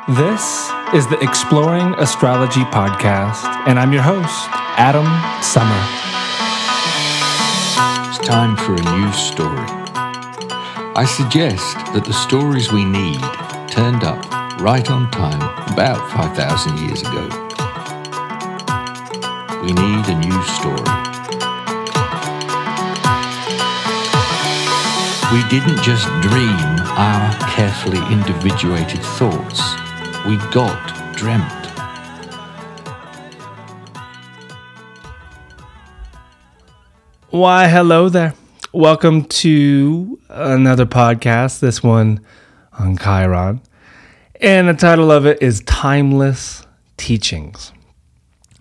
This is the Exploring Astrology Podcast, and I'm your host, Adam Summer. It's time for a new story. I suggest that the stories we need turned up right on time about 5,000 years ago. We need a new story. We didn't just dream our carefully individuated thoughts. We got dreamt. Why, hello there. Welcome to another podcast, this one on Chiron. And the title of it is Timeless Teachings.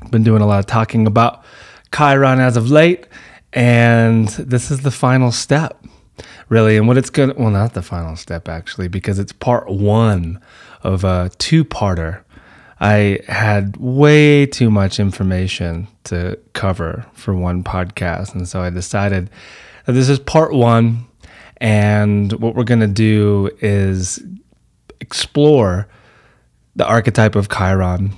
I've been doing a lot of talking about Chiron as of late, and this is the final step, really. And what it's going to, well, not the final step, actually, because it's part one of a two-parter. I had way too much information to cover for one podcast, and so I decided that this is part one, and what we're going to do is explore the archetype of Chiron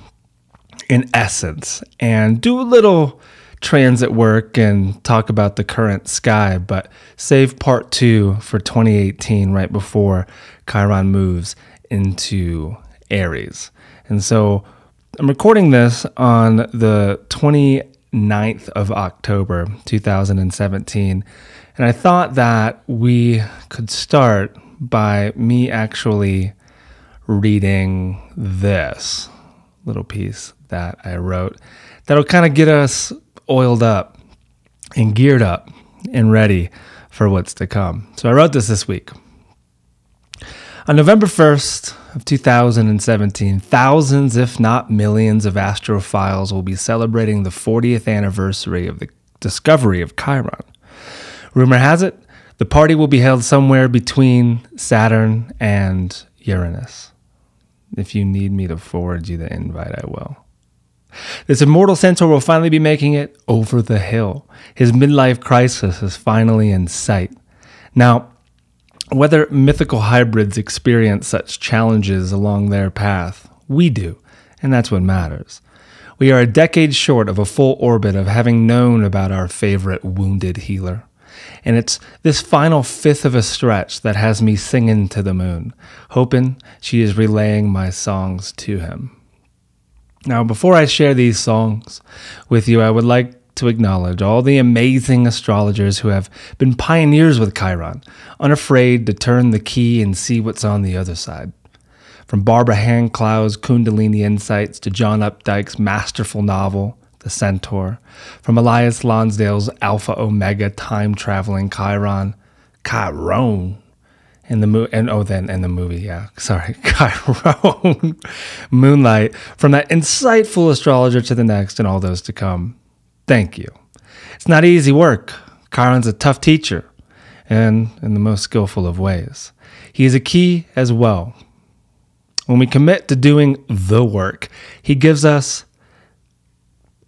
in essence, and do a little transit work and talk about the current sky, but save part two for 2018, right before Chiron moves into Aries. And so I'm recording this on the 29th of October, 2017. And I thought that we could start by me actually reading this little piece that I wrote that'll kind of get us oiled up and geared up and ready for what's to come. So I wrote this week. On November 1st of 2017, thousands, if not millions, of astrophiles will be celebrating the 40th anniversary of the discovery of Chiron. Rumor has it, the party will be held somewhere between Saturn and Uranus. If you need me to forward you the invite, I will. This immortal centaur will finally be making it over the hill. His midlife crisis is finally in sight. Now, whether mythical hybrids experience such challenges along their path, we do, and that's what matters. We are a decade short of a full orbit of having known about our favorite wounded healer. And it's this final fifth of a stretch that has me singing to the moon, hoping she is relaying my songs to him. Now, before I share these songs with you, I would like to acknowledge all the amazing astrologers who have been pioneers with Chiron, unafraid to turn the key and see what's on the other side. From Barbara Handclau's Kundalini Insights to John Updike's masterful novel, The Centaur, from Elias Lonsdale's Alpha Omega time-traveling Chiron, and the movie, Chiron, Moonlight, from that insightful astrologer to the next and all those to come. Thank you. It's not easy work. Chiron's a tough teacher, and in the most skillful of ways. He is a key as well. When we commit to doing the work, he gives us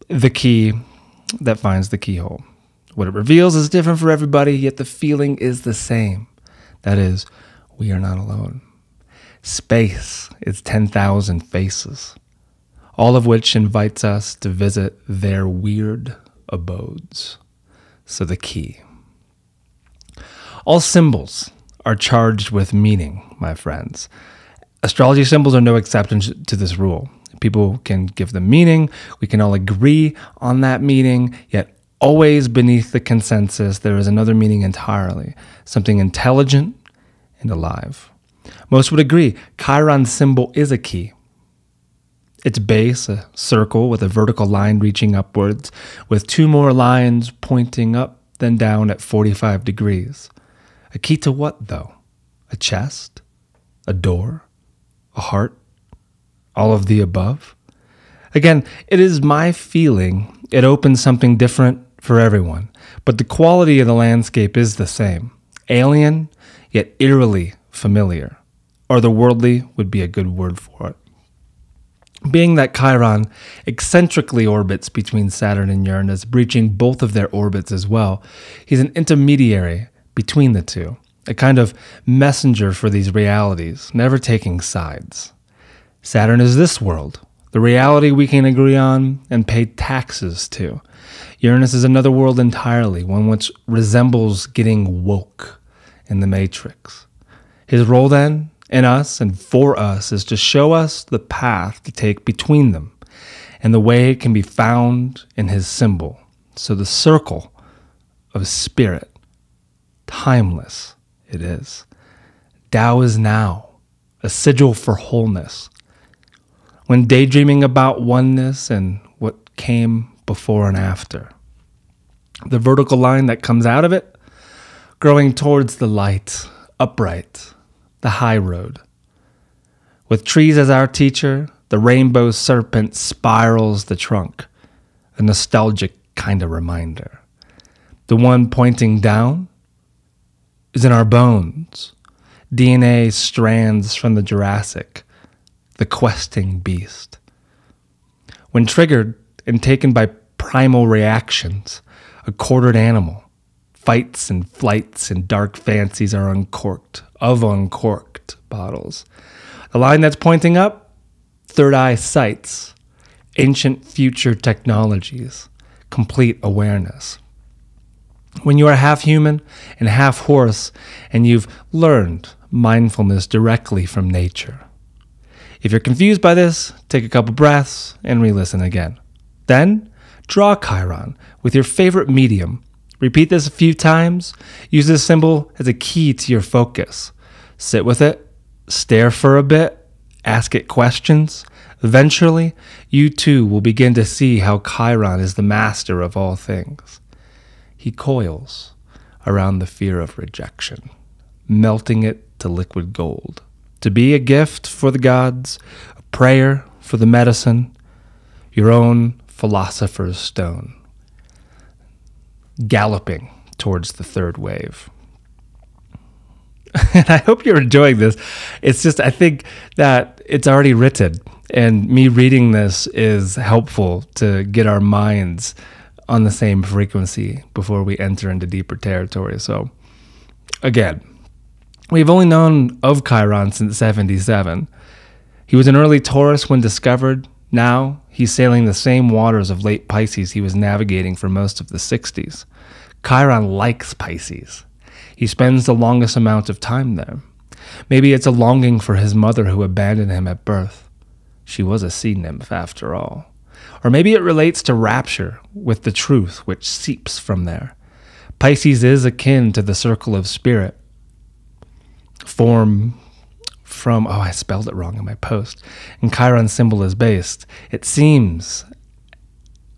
the key that finds the keyhole. What it reveals is different for everybody, yet the feeling is the same. That is, we are not alone. Space is 10,000 faces, all of which invites us to visit their weird abodes. So the key. All symbols are charged with meaning, my friends. Astrology symbols are no exception to this rule. People can give them meaning, we can all agree on that meaning, yet always beneath the consensus there is another meaning entirely, something intelligent and alive. Most would agree Chiron's symbol is a key. Its base, a circle with a vertical line reaching upwards, with two more lines pointing up then down at 45 degrees. A key to what, though? A chest? A door? A heart? All of the above? Again, it is my feeling it opens something different for everyone, but the quality of the landscape is the same. Alien, yet eerily familiar. Or the worldly would be a good word for it. Being that Chiron eccentrically orbits between Saturn and Uranus, breaching both of their orbits as well, he's an intermediary between the two, a kind of messenger for these realities, never taking sides. Saturn is this world, the reality we can agree on and pay taxes to. Uranus is another world entirely, one which resembles getting woke in the Matrix. His role then, in us and for us, is to show us the path to take between them, and the way can be found in his symbol. So the circle of spirit, timeless it is. Tao is now, a sigil for wholeness. When daydreaming about oneness and what came before and after. The vertical line that comes out of it, growing towards the light, upright, the high road. With trees as our teacher, the rainbow serpent spirals the trunk, a nostalgic kind of reminder. The one pointing down is in our bones, DNA strands from the Jurassic, the questing beast. When triggered and taken by primal reactions, a quartered animal, fights and flights and dark fancies are uncorked bottles. The line that's pointing up, third eye sights, ancient future technologies, complete awareness. When you are half human and half horse, and you've learned mindfulness directly from nature. If you're confused by this, take a couple breaths and re-listen again. Then, draw Chiron with your favorite medium. Repeat this a few times. Use this symbol as a key to your focus. Sit with it, stare for a bit, ask it questions. Eventually, you too will begin to see how Chiron is the master of all things. He coils around the fear of rejection, melting it to liquid gold. To be a gift for the gods, a prayer for the medicine, your own philosopher's stone. Galloping towards the third wave. And I hope you're enjoying this. It's just, I think that it's already written, and me reading this is helpful to get our minds on the same frequency before we enter into deeper territory. So, again, we've only known of Chiron since 77. He was an early Taurus when discovered. Now, he's sailing the same waters of late Pisces he was navigating for most of the 60s. Chiron likes Pisces. He spends the longest amount of time there. Maybe it's a longing for his mother who abandoned him at birth. She was a sea nymph after all. Or maybe it relates to rapture with the truth which seeps from there. Pisces is akin to the circle of spirit. Form from, I spelled it wrong in my post. And Chiron's symbol is based. It seems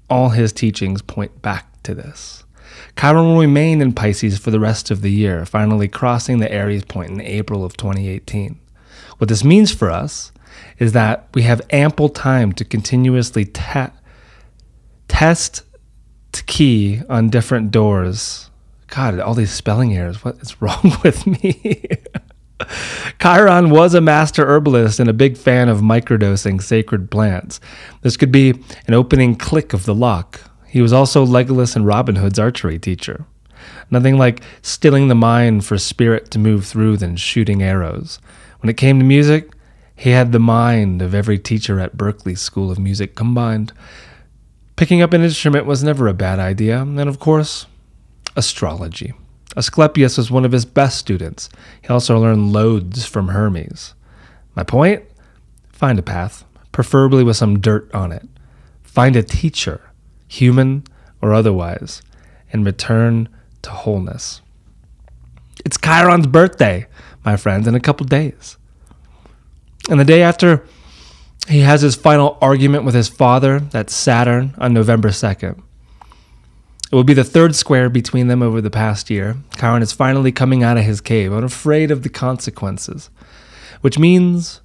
all his teachings point back to this. Chiron will remain in Pisces for the rest of the year, finally crossing the Aries point in April of 2018. What this means for us is that we have ample time to continuously test to key on different doors. God, all these spelling errors. What is wrong with me? Chiron was a master herbalist and a big fan of microdosing sacred plants. This could be an opening click of the lock. He was also Legolas and Robin Hood's archery teacher. Nothing like stilling the mind for spirit to move through than shooting arrows. When it came to music, he had the mind of every teacher at Berklee School of Music combined. Picking up an instrument was never a bad idea, and of course, astrology. Asclepius was one of his best students. He also learned loads from Hermes. My point? Find a path, preferably with some dirt on it. Find a teacher, human or otherwise, and return to wholeness. It's Chiron's birthday, my friends, in a couple days. And the day after he has his final argument with his father, that's Saturn, on November 2nd. It will be the third square between them over the past year. Chiron is finally coming out of his cave, unafraid of the consequences, which means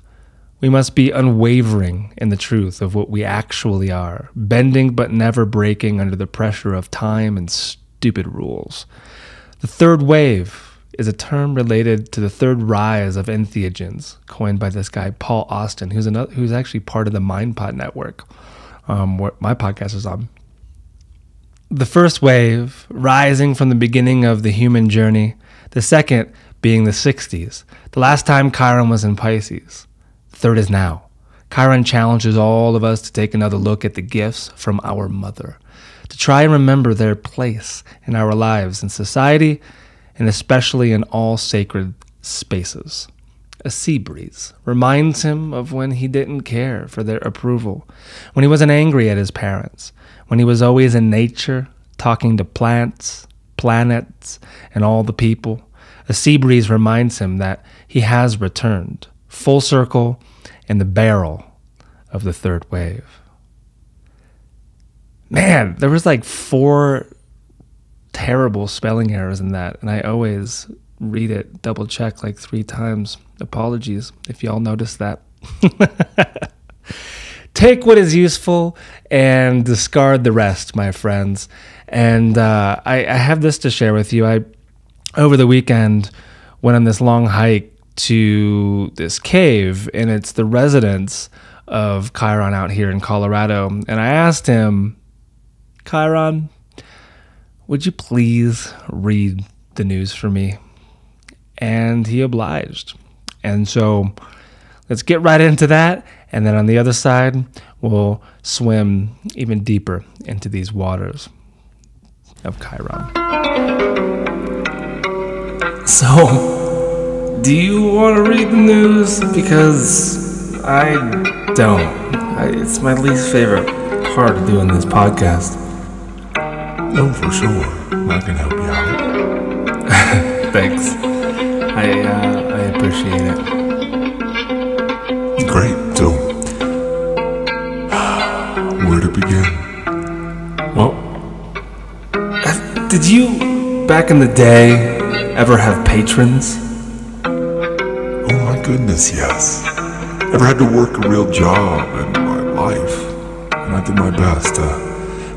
we must be unwavering in the truth of what we actually are, bending but never breaking under the pressure of time and stupid rules. The third wave is a term related to the third rise of entheogens, coined by this guy, Paul Austin, who's actually part of the MindPod network, what my podcast is on. The first wave, rising from the beginning of the human journey. The second being the 60s, the last time Chiron was in Pisces. The third is now. Chiron challenges all of us to take another look at the gifts from our mother, to try and remember their place in our lives, in society, and especially in all sacred spaces. A sea breeze reminds him of when he didn't care for their approval, when he wasn't angry at his parents, when he was always in nature, talking to plants, planets, and all the people. A sea breeze reminds him that he has returned, full circle, in the barrel of the third wave. Man, there was like 4 terrible spelling errors in that, and I always read it, double check like 3 times. Apologies if y'all noticed that. Take what is useful and discard the rest, my friends. And I have this to share with you. I, over the weekend, went on this long hike to this cave, and it's the residence of Chiron out here in Colorado. And I asked him, Chiron, would you please read the news for me? And he obliged. And so let's get right into that. And then on the other side, we'll swim even deeper into these waters of Chiron. So, do you want to read the news? Because I don't. It's my least favorite part of doing this podcast. No, for sure. I can help you out. Thanks. I appreciate it. Great. So, where to begin? Well, did you, back in the day, ever have patrons? Oh my goodness, yes. Ever had to work a real job in my life, and I did my best to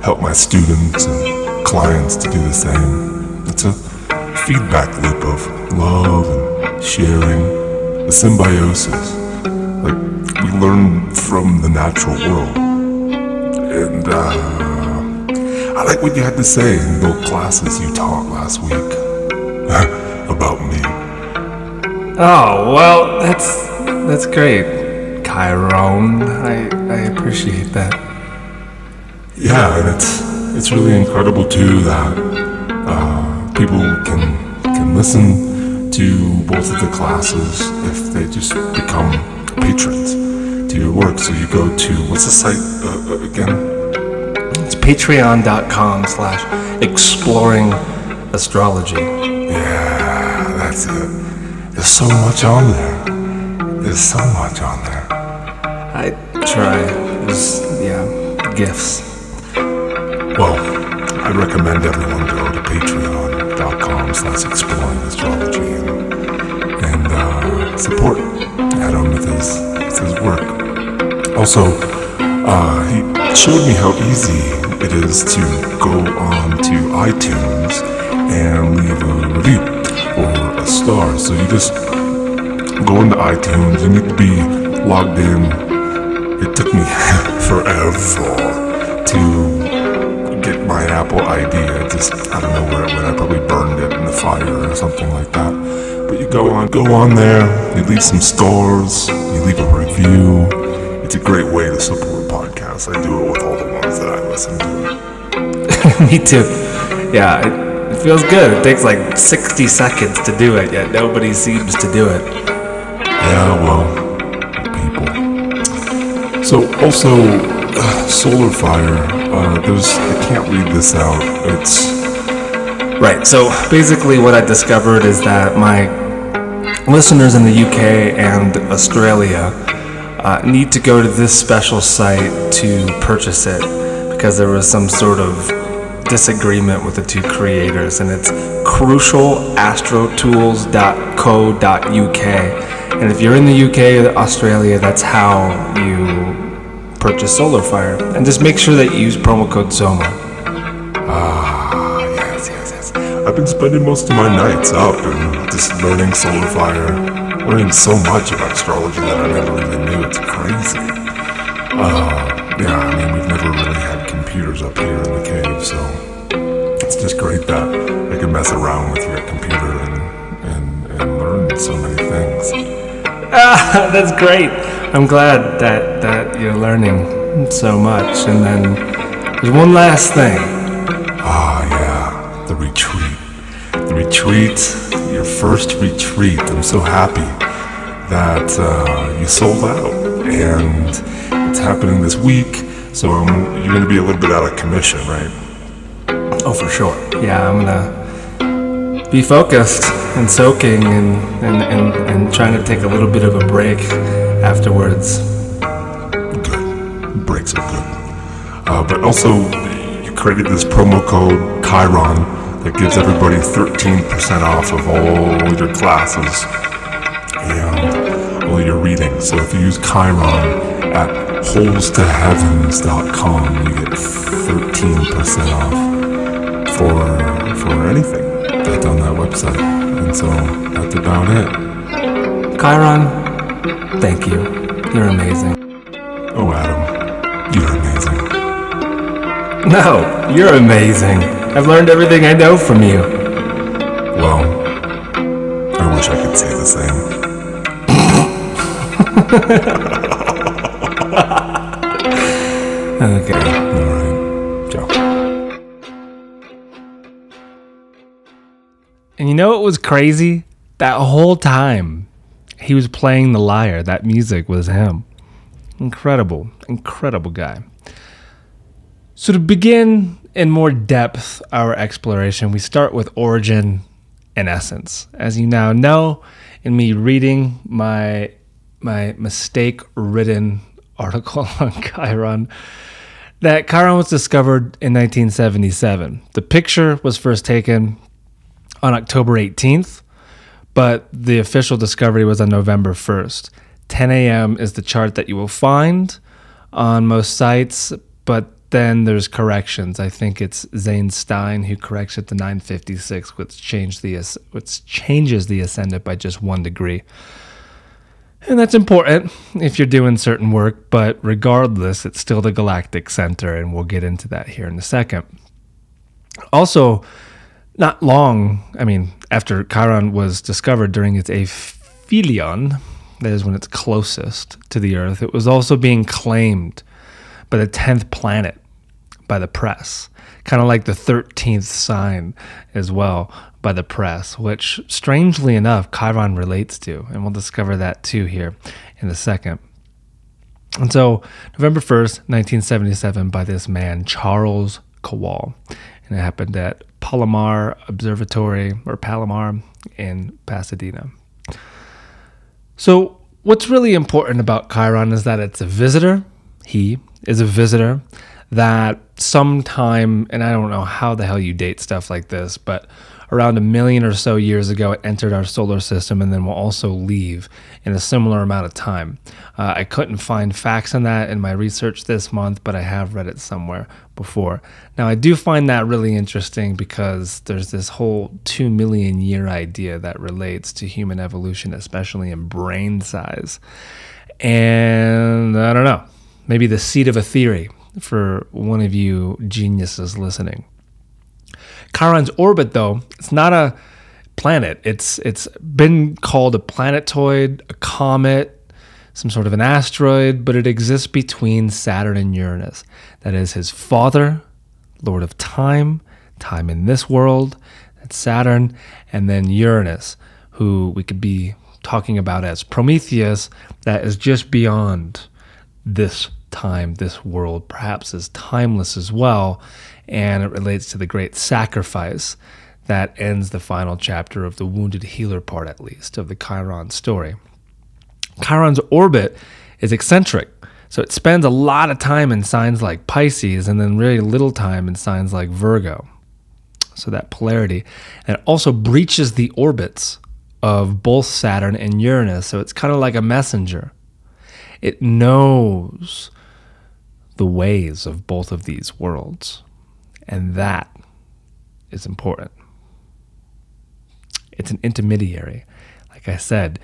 help my students and clients to do the same. It's a feedback loop of love and sharing, the symbiosis. Like, we learn from the natural world. And I like what you had to say in the classes you taught last week about me. Oh, well, that's great, Chiron. I appreciate that. Yeah, and it's really incredible too that people can listen to both of the classes if they just become patrons to your work. So you go to, what's the site again? It's patreon.com/exploring astrology. Yeah, that's it. There's so much on there. There's so much on there. I try. There's, gifts. Well, I recommend everyone go to patreon.com/exploring astrology and support Adam with his work. Also, he showed me how easy it is to go on to iTunes and leave a review or a star. So you just go into iTunes. You need to be logged in. It took me forever to get my Apple ID. I don't know where it went. I probably burned it in the fire or something like that. But you go on there, you leave some stars, you leave a review. It's a great way to support podcasts. I do it with all the ones that I listen to. Me too. Yeah, it feels good. It takes like 60 seconds to do it, yet nobody seems to do it. Yeah, well, people. So also, solar fire. I can't read this out. It's right. So basically, what I discovered is that my listeners in the UK and Australia need to go to this special site to purchase it because there was some sort of disagreement with the two creators, and it's crucialastrotools.co.uk. And if you're in the UK or Australia, that's how you purchase solar fire. And just make sure that you use promo code SOMA. Yes. I've been spending most of my nights up and just learning solar fire, learning so much about astrology that I never even knew. It's crazy. We've never really had computers up here in the cave, so it's just great that I can mess around with your computer and learn so many things. That's great. I'm glad that you're learning so much. And then there's one last thing. Ah, yeah, the retreat. The retreat, your first retreat. I'm so happy that you sold out, and it's happening this week. So you're going to be a little bit out of commission, right? Oh, for sure. Yeah, I'm gonna be focused and soaking and trying to take a little bit of a break afterwards. Good. Breaks are good. But also, you created this promo code Chiron that gives everybody 13% off of all your classes and all your readings. So if you use Chiron at holestoheavens.com, you get 13% off for anything that's on that website. And so that's about it. Chiron, thank you. You're amazing. Oh, Adam, you're amazing. No, you're amazing. I've learned everything I know from you. Well, I wish I could say the same. Okay. All right. Ciao. And you know what was crazy? That whole time he was playing the lyre, that music was him. Incredible, incredible guy. So to begin in more depth our exploration, we start with origin and essence. As you now know, in me reading my mistake-ridden article on Chiron, that Chiron was discovered in 1977. The picture was first taken on October 18th, but the official discovery was on November 1st. 10 a.m. is the chart that you will find on most sites, but then there's corrections. I think it's Zane Stein who corrects it to 9:56, which changes the ascendant by just 1 degree. And that's important if you're doing certain work, but regardless, it's still the galactic center, and we'll get into that here in a second. Also, not long, after Chiron was discovered during its aphelion, that is when it's closest to the Earth, it was also being claimed by the 10th planet by the press, kind of like the 13th sign as well by the press, which strangely enough Chiron relates to, and we'll discover that too here in a second. And so November 1st, 1977, by this man Charles Kowal, and it happened at Palomar Observatory, or Palomar, in Pasadena. So what's really important about Chiron is that it's a visitor. He is a visitor that sometime, and I don't know how the hell you date stuff like this, but around 1 million or so years ago, it entered our solar system and then will also leave in a similar amount of time. I couldn't find facts on that in my research this month, but I have read it somewhere before. Now, I do find that really interesting because there's this whole 2 million year idea that relates to human evolution, especially in brain size. And I don't know, maybe the seed of a theory for one of you geniuses listening. Chiron's orbit, though, it's not a planet. It's been called a planetoid, a comet, some sort of an asteroid, but it exists between Saturn and Uranus. That is his father, Lord of Time, time in this world, that's Saturn, and then Uranus, who we could be talking about as Prometheus, that is just beyond this time, this world, perhaps is timeless as well, and it relates to the great sacrifice that ends the final chapter of the wounded healer part, at least, of the Chiron story. Chiron's orbit is eccentric, so it spends a lot of time in signs like Pisces and then really little time in signs like Virgo. So that polarity. And it also breaches the orbits of both Saturn and Uranus, so it's kind of like a messenger. It knows the ways of both of these worlds, and that is important. It's an intermediary, like I said,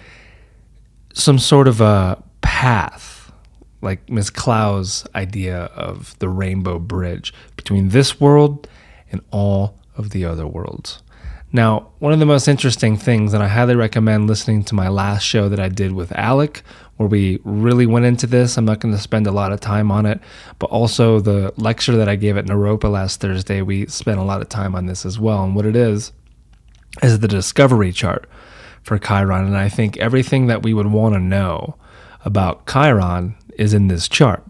some sort of a path, like Ms. Clow's idea of the rainbow bridge between this world and all of the other worlds. Now, one of the most interesting things, and I highly recommend listening to my last show that I did with Alec, where we really went into this. I'm not going to spend a lot of time on it, but also the lecture that I gave at Naropa last Thursday, we spent a lot of time on this as well. And what it is the discovery chart for Chiron. And I think everything that we would want to know about Chiron is in this chart.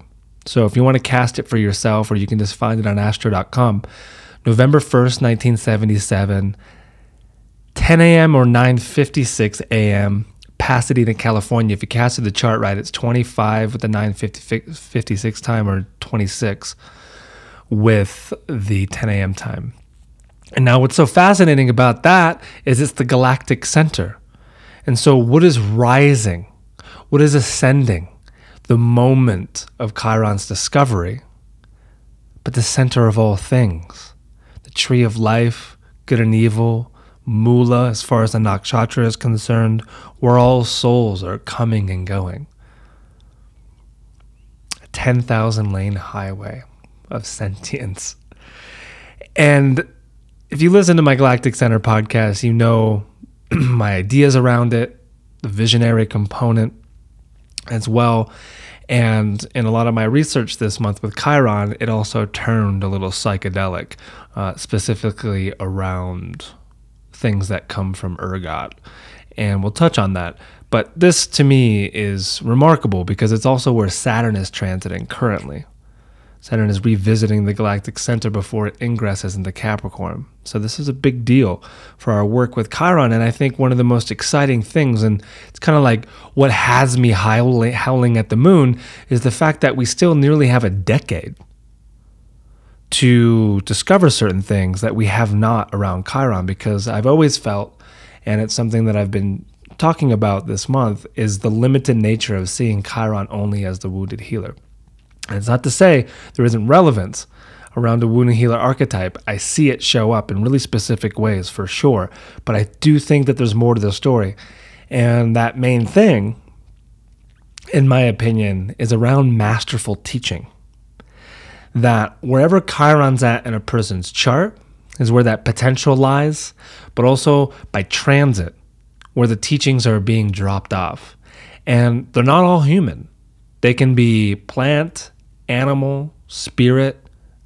So if you want to cast it for yourself, or you can just find it on astro.com, November 1st, 1977, 10 a.m. or 9:56 a.m., Pasadena, California. If you casted the chart right, it's 25 with the 9:56 time, or 26 with the 10 a.m. time. And now what's so fascinating about that is it's the galactic center. And so what is rising? What is ascending? The moment of Chiron's discovery, but the center of all things. The tree of life, good and evil, Mula, as far as the nakshatra is concerned, where all souls are coming and going. A 10,000 lane highway of sentience. And if you listen to my Galactic Center podcast, you know my ideas around it, the visionary component as well. And in a lot of my research this month with Chiron, it also turned a little psychedelic, specifically around things that come from ergot. And we'll touch on that. But this, to me, is remarkable because it's also where Saturn is transiting currently. Saturn is revisiting the galactic center before it ingresses into Capricorn. So this is a big deal for our work with Chiron. And I think one of the most exciting things, and it's kind of like what has me howling at the moon, is the fact that we still nearly have a decade to discover certain things that we have not around Chiron. Because I've always felt, and it's something that I've been talking about this month, is the limited nature of seeing Chiron only as the wounded healer. And it's not to say there isn't relevance around a wounded healer archetype. I see it show up in really specific ways for sure, but I do think that there's more to the story. And that main thing, in my opinion, is around masterful teaching. That wherever Chiron's at in a person's chart is where that potential lies, but also by transit, where the teachings are being dropped off. And they're not all human. They can be plant, animal, spirit,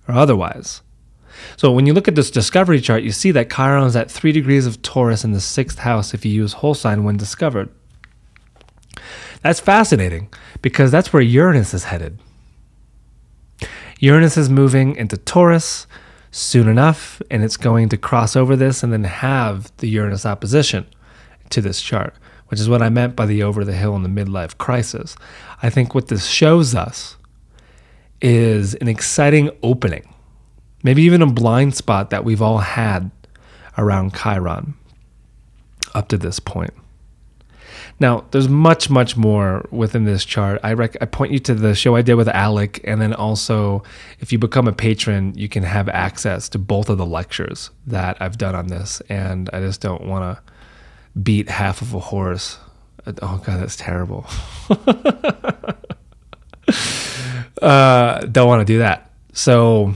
or otherwise. So when you look at this discovery chart, you see that Chiron is at 3 degrees of Taurus in the 6th house if you use whole sign when discovered. That's fascinating because that's where Uranus is headed. Uranus is moving into Taurus soon enough, and it's going to cross over this and then have the Uranus opposition to this chart, which is what I meant by the over the hill and the midlife crisis. I think what this shows us is an exciting opening, maybe even a blind spot that we've all had around Chiron up to this point. Now, there's much, much more within this chart. I point you to the show I did with Alec, and then also, if you become a patron, you can have access to both of the lectures that I've done on this, and I just don't want to beat half of a horse. Oh God, that's terrible. Don't want to do that. So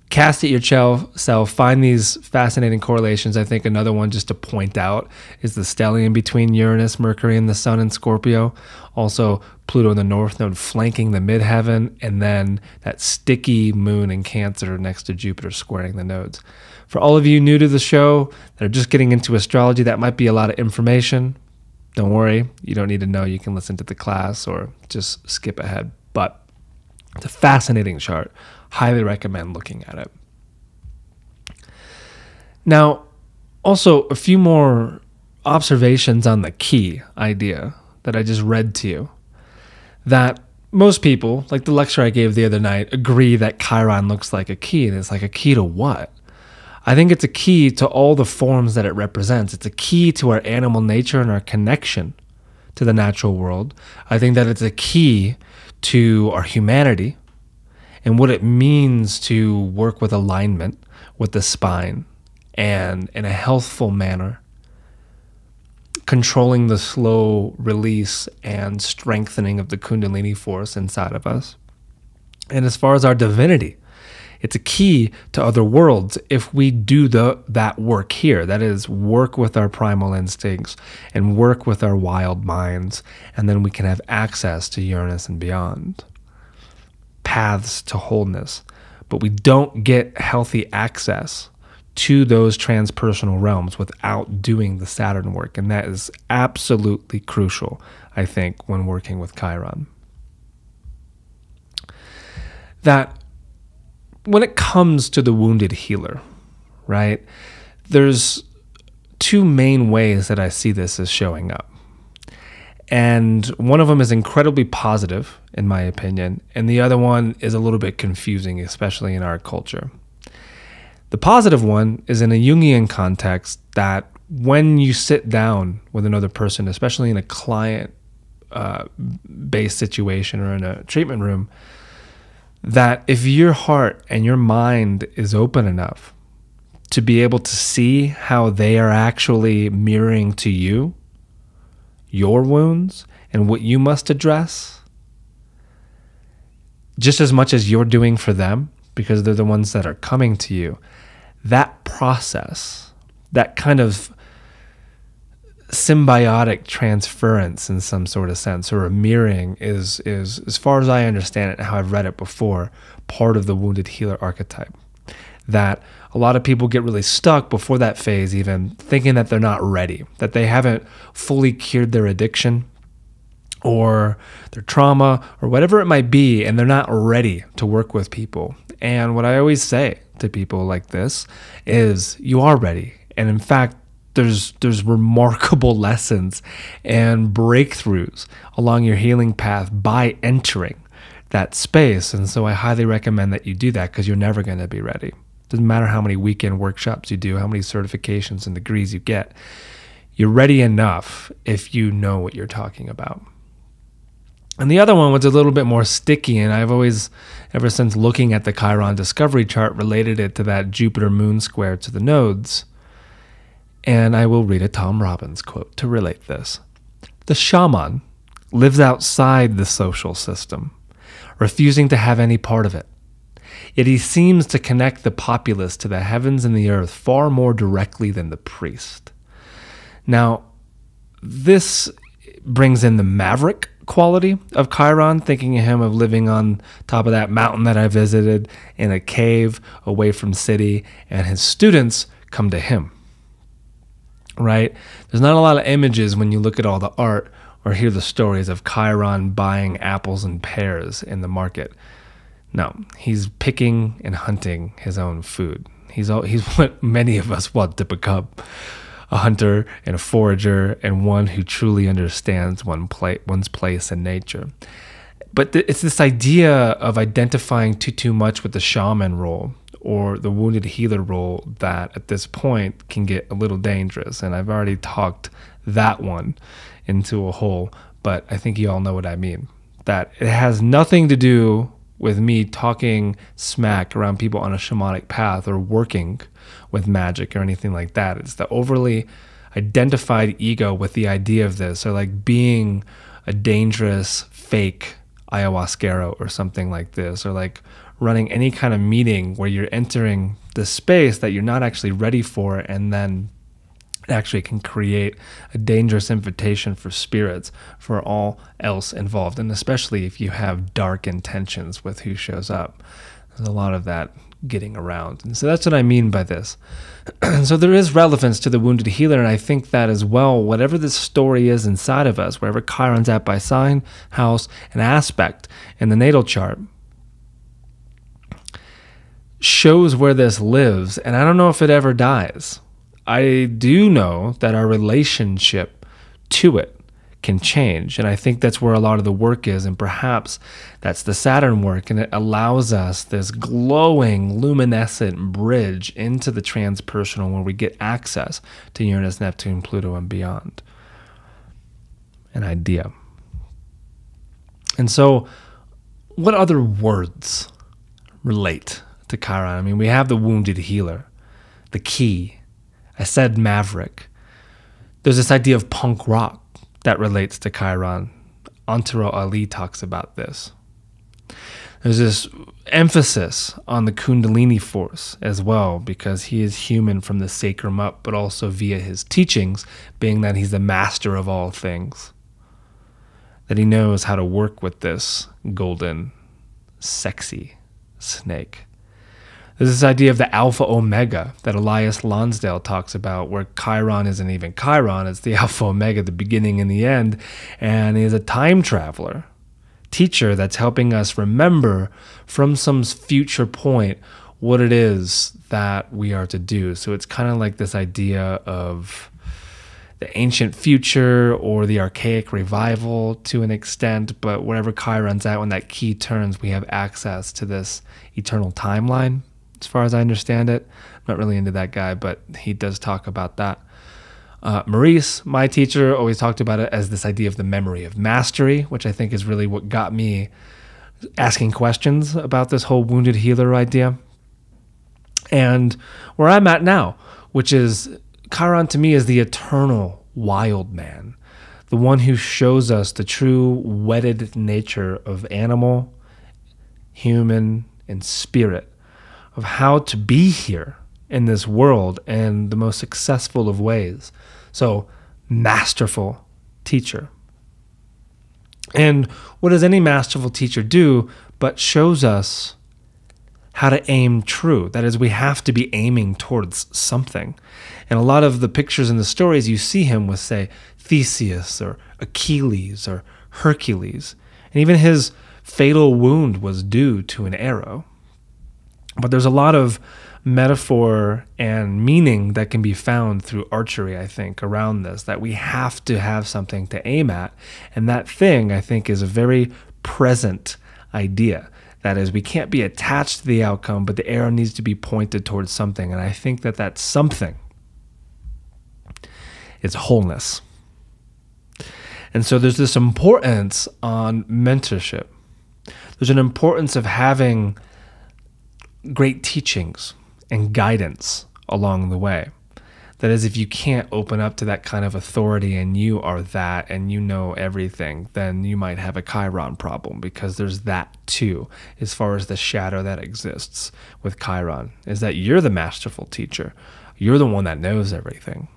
cast it yourself, find these fascinating correlations. I think another one just to point out is the stellium between Uranus, Mercury, and the Sun in Scorpio. Also Pluto in the North Node flanking the midheaven, and then that sticky moon in Cancer next to Jupiter squaring the nodes. For all of you new to the show that are just getting into astrology, that might be a lot of information. Don't worry, you don't need to know. You can listen to the class or just skip ahead. But it's a fascinating chart. Highly recommend looking at it. Now, also a few more observations on the key idea that I just read to you. That most people, like the lecture I gave the other night, agree that Chiron looks like a key. And it's like, a key to what? I think it's a key to all the forms that it represents. It's a key to our animal nature and our connection to the natural world. I think that it's a key to our humanity and what it means to work with alignment with the spine and in a healthful manner, controlling the slow release and strengthening of the Kundalini force inside of us. And as far as our divinity, It's a key to other worlds if we do that work here. That is, work with our primal instincts and work with our wild minds, and then we can have access to Uranus and beyond. Paths to wholeness. But we don't get healthy access to those transpersonal realms without doing the Saturn work. And that is absolutely crucial, I think, when working with Chiron. That when it comes to the wounded healer, right, there's two main ways that I see this as showing up. And one of them is incredibly positive, in my opinion, and the other one is a little bit confusing, especially in our culture. The positive one is in a Jungian context, that when you sit down with another person, especially in a client-based situation or in a treatment room, that if your heart and your mind is open enough to be able to see how they are actually mirroring to you your wounds and what you must address, just as much as you're doing for them, because they're the ones that are coming to you, that process, that kind of symbiotic transference in some sort of sense, or a mirroring, is as far as I understand it and how I've read it before, part of the wounded healer archetype. That a lot of people get really stuck before that phase, even thinking that they're not ready, that they haven't fully cured their addiction or their trauma or whatever it might be, and they're not ready to work with people. And what I always say to people like this is, you are ready. And in fact, there's remarkable lessons and breakthroughs along your healing path by entering that space. And so I highly recommend that you do that, because you're never going to be ready. Doesn't matter how many weekend workshops you do, how many certifications and degrees you get. You're ready enough if you know what you're talking about. And the other one was a little bit more sticky, and I've always, ever since looking at the Chiron discovery chart, related it to that Jupiter moon square to the nodes. And I will read a Tom Robbins quote to relate this. The shaman lives outside the social system, refusing to have any part of it. Yet he seems to connect the populace to the heavens and the earth far more directly than the priest. Now, this brings in the maverick quality of Chiron, thinking of him of living on top of that mountain that I visited in a cave away from city, and his students come to him. Right? There's not a lot of images when you look at all the art or hear the stories of Chiron buying apples and pears in the market. No, he's picking and hunting his own food. He's what many of us want to become: a hunter and a forager, and one who truly understands one's place in nature. But it's this idea of identifying too much with the shaman role or the wounded healer role that at this point can get a little dangerous. And I've already talked that one into a hole, but I think you all know what I mean. That it has nothing to do with me talking smack around people on a shamanic path or working with magic or anything like that. It's the overly identified ego with the idea of this, or like being a dangerous fake ayahuasquero or something like this, or like running any kind of meeting where you're entering the space that you're not actually ready for, and then it actually can create a dangerous invitation for spirits, for all else involved, and especially if you have dark intentions with who shows up. There's a lot of that getting around. And so that's what I mean by this. So there is relevance to the wounded healer, and I think that as well, whatever this story is inside of us, wherever Chiron's at by sign, house, and aspect in the natal chart, shows where this lives. And I don't know if it ever dies. I do know that our relationship to it can change, and I think that's where a lot of the work is, and perhaps that's the Saturn work, and it allows us this glowing, luminescent bridge into the transpersonal where we get access to Uranus, Neptune, Pluto, and beyond. An idea. And so, what other words relate to Chiron? I mean, we have the wounded healer, the key. I said maverick. There's this idea of punk rock that relates to Chiron. Antero Ali talks about this. There's this emphasis on the Kundalini force as well, because he is human from the sacrum up, but also via his teachings, being that he's the master of all things, that he knows how to work with this golden, sexy snake. There's this idea of the Alpha Omega that Elias Lonsdale talks about, where Chiron isn't even Chiron, it's the Alpha Omega, the beginning and the end, and he is a time traveler, teacher that's helping us remember from some future point what it is that we are to do. So it's kind of like this idea of the ancient future or the archaic revival to an extent, but wherever Chiron's at, when that key turns, we have access to this eternal timeline, as far as I understand it. I'm not really into that guy, but he does talk about that. Maurice, my teacher, always talked about it as this idea of the memory of mastery, which I think is really what got me asking questions about this whole wounded healer idea. And where I'm at now, which is Chiron to me is the eternal wild man, the one who shows us the true wedded nature of animal, human, and spirit, of how to be here in this world in the most successful of ways. So, masterful teacher. And what does any masterful teacher do but shows us how to aim true? That is, we have to be aiming towards something. And a lot of the pictures in the stories, you see him with, say, Theseus or Achilles or Hercules. And even his fatal wound was due to an arrow. But there's a lot of metaphor and meaning that can be found through archery, I think, around this, that we have to have something to aim at. And that thing, I think, is a very present idea. That is, we can't be attached to the outcome, but the arrow needs to be pointed towards something. And I think that that something is wholeness. And so there's this importance on mentorship. There's an importance of having great teachings and guidance along the way. That is, if you can't open up to that kind of authority and you are that and you know everything, then you might have a Chiron problem, because there's that too, as far as the shadow that exists with Chiron, is that you're the masterful teacher. You're the one that knows everything.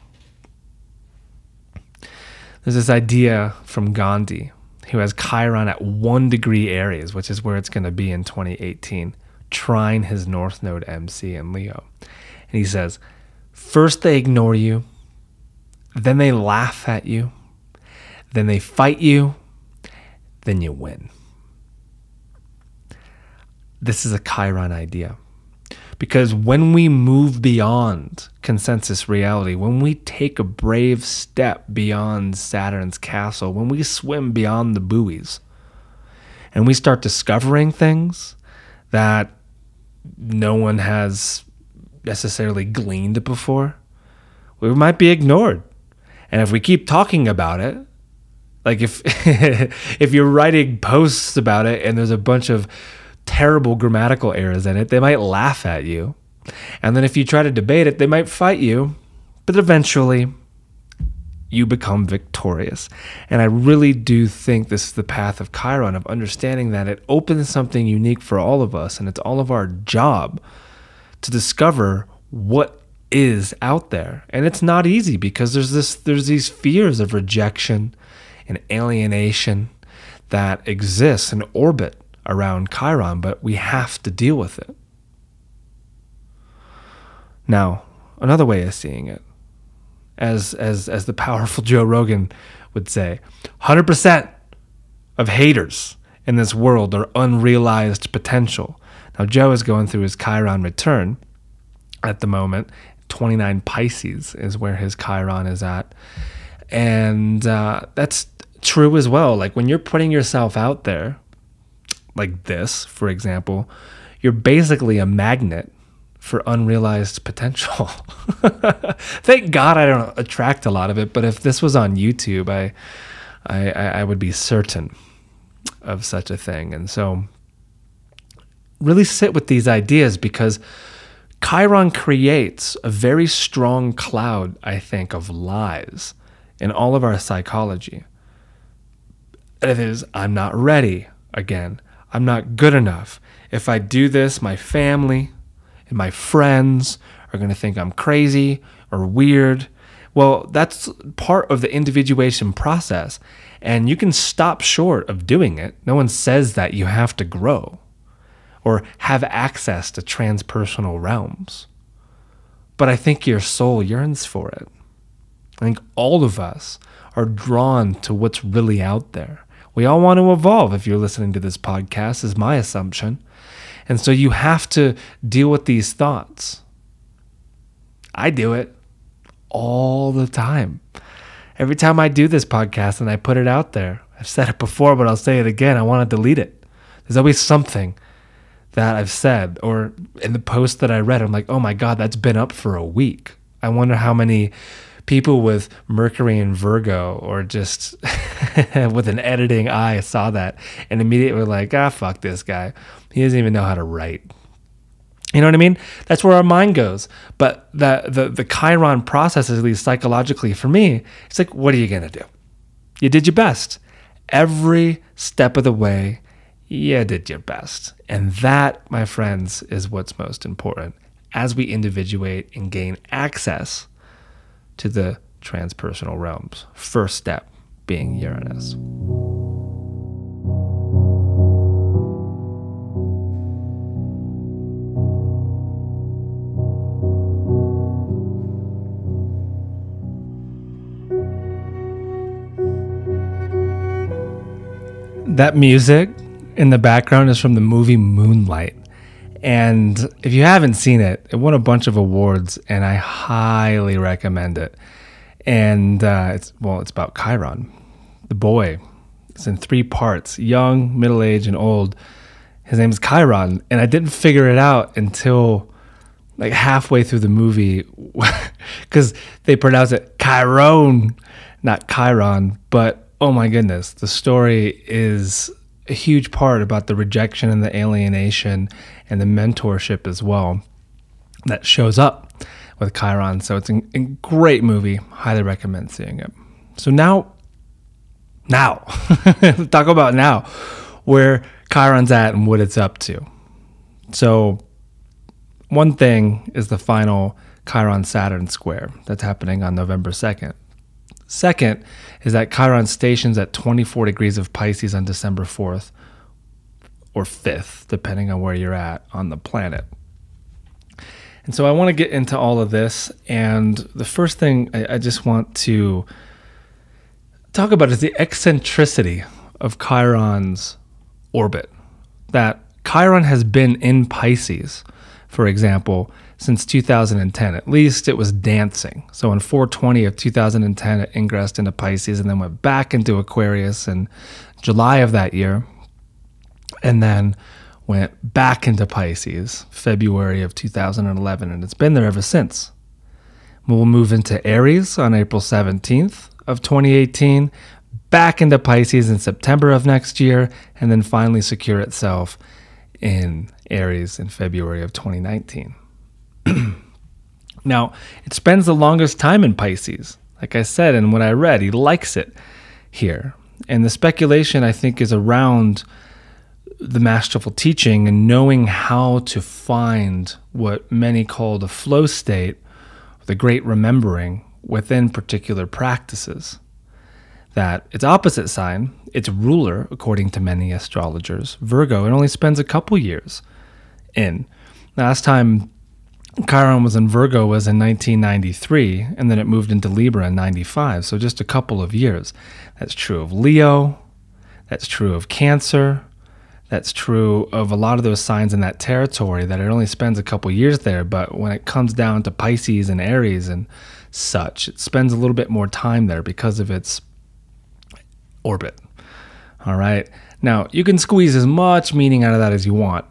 There's this idea from Gandhi, who has Chiron at 1 degree Aries, which is where it's going to be in 2018, trine his North Node MC in Leo. And he says, first they ignore you, then they laugh at you, then they fight you, then you win. This is a Chiron idea. Because when we move beyond consensus reality, when we take a brave step beyond Saturn's castle, when we swim beyond the buoys, and we start discovering things that no one has necessarily gleaned before, we might be ignored. And if we keep talking about it, like if you're writing posts about it and there's a bunch of terrible grammatical errors in it, they might laugh at you. And then if you try to debate it, they might fight you. But eventually, you become victorious. And I really do think this is the path of Chiron, of understanding that it opens something unique for all of us, and it's all of our job to discover what is out there. And it's not easy, because there's these fears of rejection and alienation that exist and orbit around Chiron, but we have to deal with it. Now, another way of seeing it, as the powerful Joe Rogan would say, 100% of haters in this world are unrealized potential. Now, Joe is going through his Chiron return at the moment. 29 Pisces is where his Chiron is at. And that's true as well. Like, when you're putting yourself out there, like this, for example, you're basically a magnet for unrealized potential. Thank God I don't attract a lot of it, but if this was on YouTube, I would be certain of such a thing. And so really sit with these ideas, because Chiron creates a very strong cloud, I think, of lies in all of our psychology. It is, I'm not ready again. I'm not good enough. If I do this, my family and my friends are going to think I'm crazy or weird. Well, that's part of the individuation process, and you can stop short of doing it. No one says that you have to grow or have access to transpersonal realms. But I think your soul yearns for it. I think all of us are drawn to what's really out there. We all want to evolve if you're listening to this podcast, is my assumption. And so you have to deal with these thoughts. I do it all the time. Every time I do this podcast and I put it out there, I've said it before, but I'll say it again. I want to delete it. There's always something that I've said, or in the post that I read, I'm like, oh my God, that's been up for a week. I wonder how many people with Mercury and Virgo, or just with an editing eye, saw that and immediately were like, fuck this guy. He doesn't even know how to write. You know what I mean? That's where our mind goes. But the Chiron process, at least psychologically for me, it's like, what are you going to do? You did your best. Every step of the way, you did your best. And that, my friends, is what's most important as we individuate and gain access to the transpersonal realms. First step being Uranus. That music in the background is from the movie Moonlight. And if you haven't seen it, it won a bunch of awards, and I highly recommend it. And it's about Chiron, the boy. It's in 3 parts, young, middle-aged, and old. His name is Chiron, and I didn't figure it out until like halfway through the movie, because they pronounce it Chiron, not Chiron. But oh my goodness, the story is a huge part about the rejection and the alienation and the mentorship as well that shows up with Chiron. So it's a great movie. Highly recommend seeing it. So now, let's talk about now where Chiron's at and what it's up to. So one thing is the final Chiron-Saturn square that's happening on November 2nd. Second is that Chiron stations at 24 degrees of Pisces on December 4th or 5th, depending on where you're at on the planet. And so I want to get into all of this. And the first thing I just want to talk about is the eccentricity of Chiron's orbit. That Chiron has been in Pisces, for example, since 2010. At least it was dancing. So in 420 of 2010, it ingressed into Pisces and then went back into Aquarius in July of that year, and then went back into Pisces February of 2011, and it's been there ever since. We'll move into Aries on April 17th of 2018, back into Pisces in September of next year, and then finally secure itself in Aries in February of 2019. Now, it spends the longest time in Pisces. Like I said, and what I read, he likes it here. And the speculation, I think, is around the masterful teaching and knowing how to find what many call the flow state, the great remembering within particular practices. That its opposite sign, its ruler, according to many astrologers, Virgo, it only spends a couple years in. Last time Chiron was in Virgo was in 1993, and then it moved into Libra in 95, so just a couple of years. That's true of Leo, that's true of Cancer, that's true of a lot of those signs in that territory, that it only spends a couple years there, but when it comes down to Pisces and Aries and such, it spends a little bit more time there because of its orbit. All right. Now, you can squeeze as much meaning out of that as you want.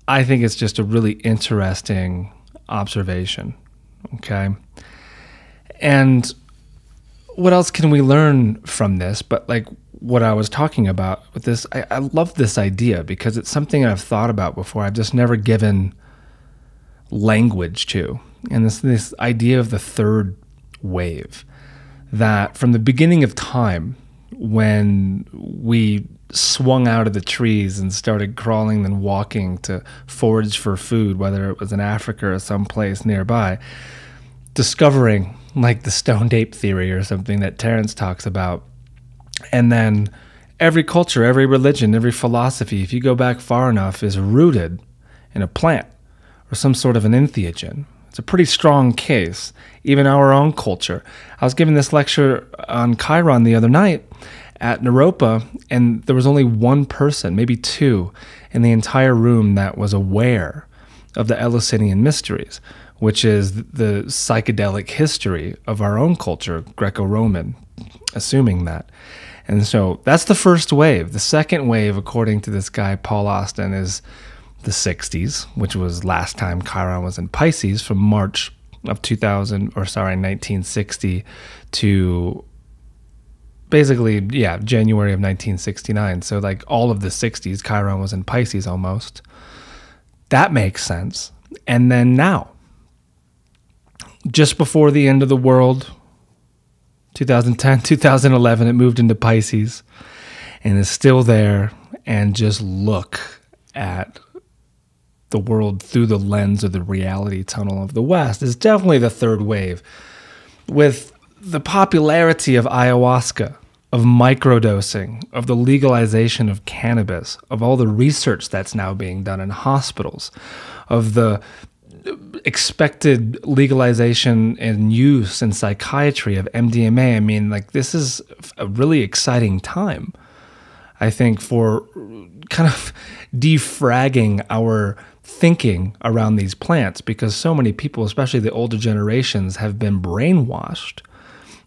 I think it's just a really interesting observation. Okay. And what else can we learn from this? But like what I was talking about with this, I love this idea because it's something I've thought about before. I've just never given language to. And this idea of the third wave, that from the beginning of time, when we swung out of the trees and started crawling and walking to forage for food, whether it was in Africa or someplace nearby, discovering like the stoned ape theory or something that Terence talks about. And then every culture, every religion, every philosophy, if you go back far enough, is rooted in a plant or some sort of an entheogen. It's a pretty strong case, even our own culture. I was giving this lecture on Chiron the other night at Naropa, and there was only one person, maybe two, in the entire room that was aware of the Eleusinian mysteries, which is the psychedelic history of our own culture, Greco-Roman, assuming that. And so that's the first wave. The second wave, according to this guy, Paul Austin, is the 60s, which was last time Chiron was in Pisces, from March of 1960 to basically, January of 1969. So like all of the 60s, Chiron was in Pisces almost. That makes sense. And then now, just before the end of the world, 2010, 2011, it moved into Pisces and is still there. And just look at the world through the lens of the reality tunnel of the West is definitely the third wave. With the popularity of ayahuasca, of microdosing, of the legalization of cannabis, of all the research that's now being done in hospitals, of the expected legalization and use in psychiatry of MDMA. I mean, like, this is a really exciting time, I think, for kind of defragging our thinking around these plants, because so many people, especially the older generations, have been brainwashed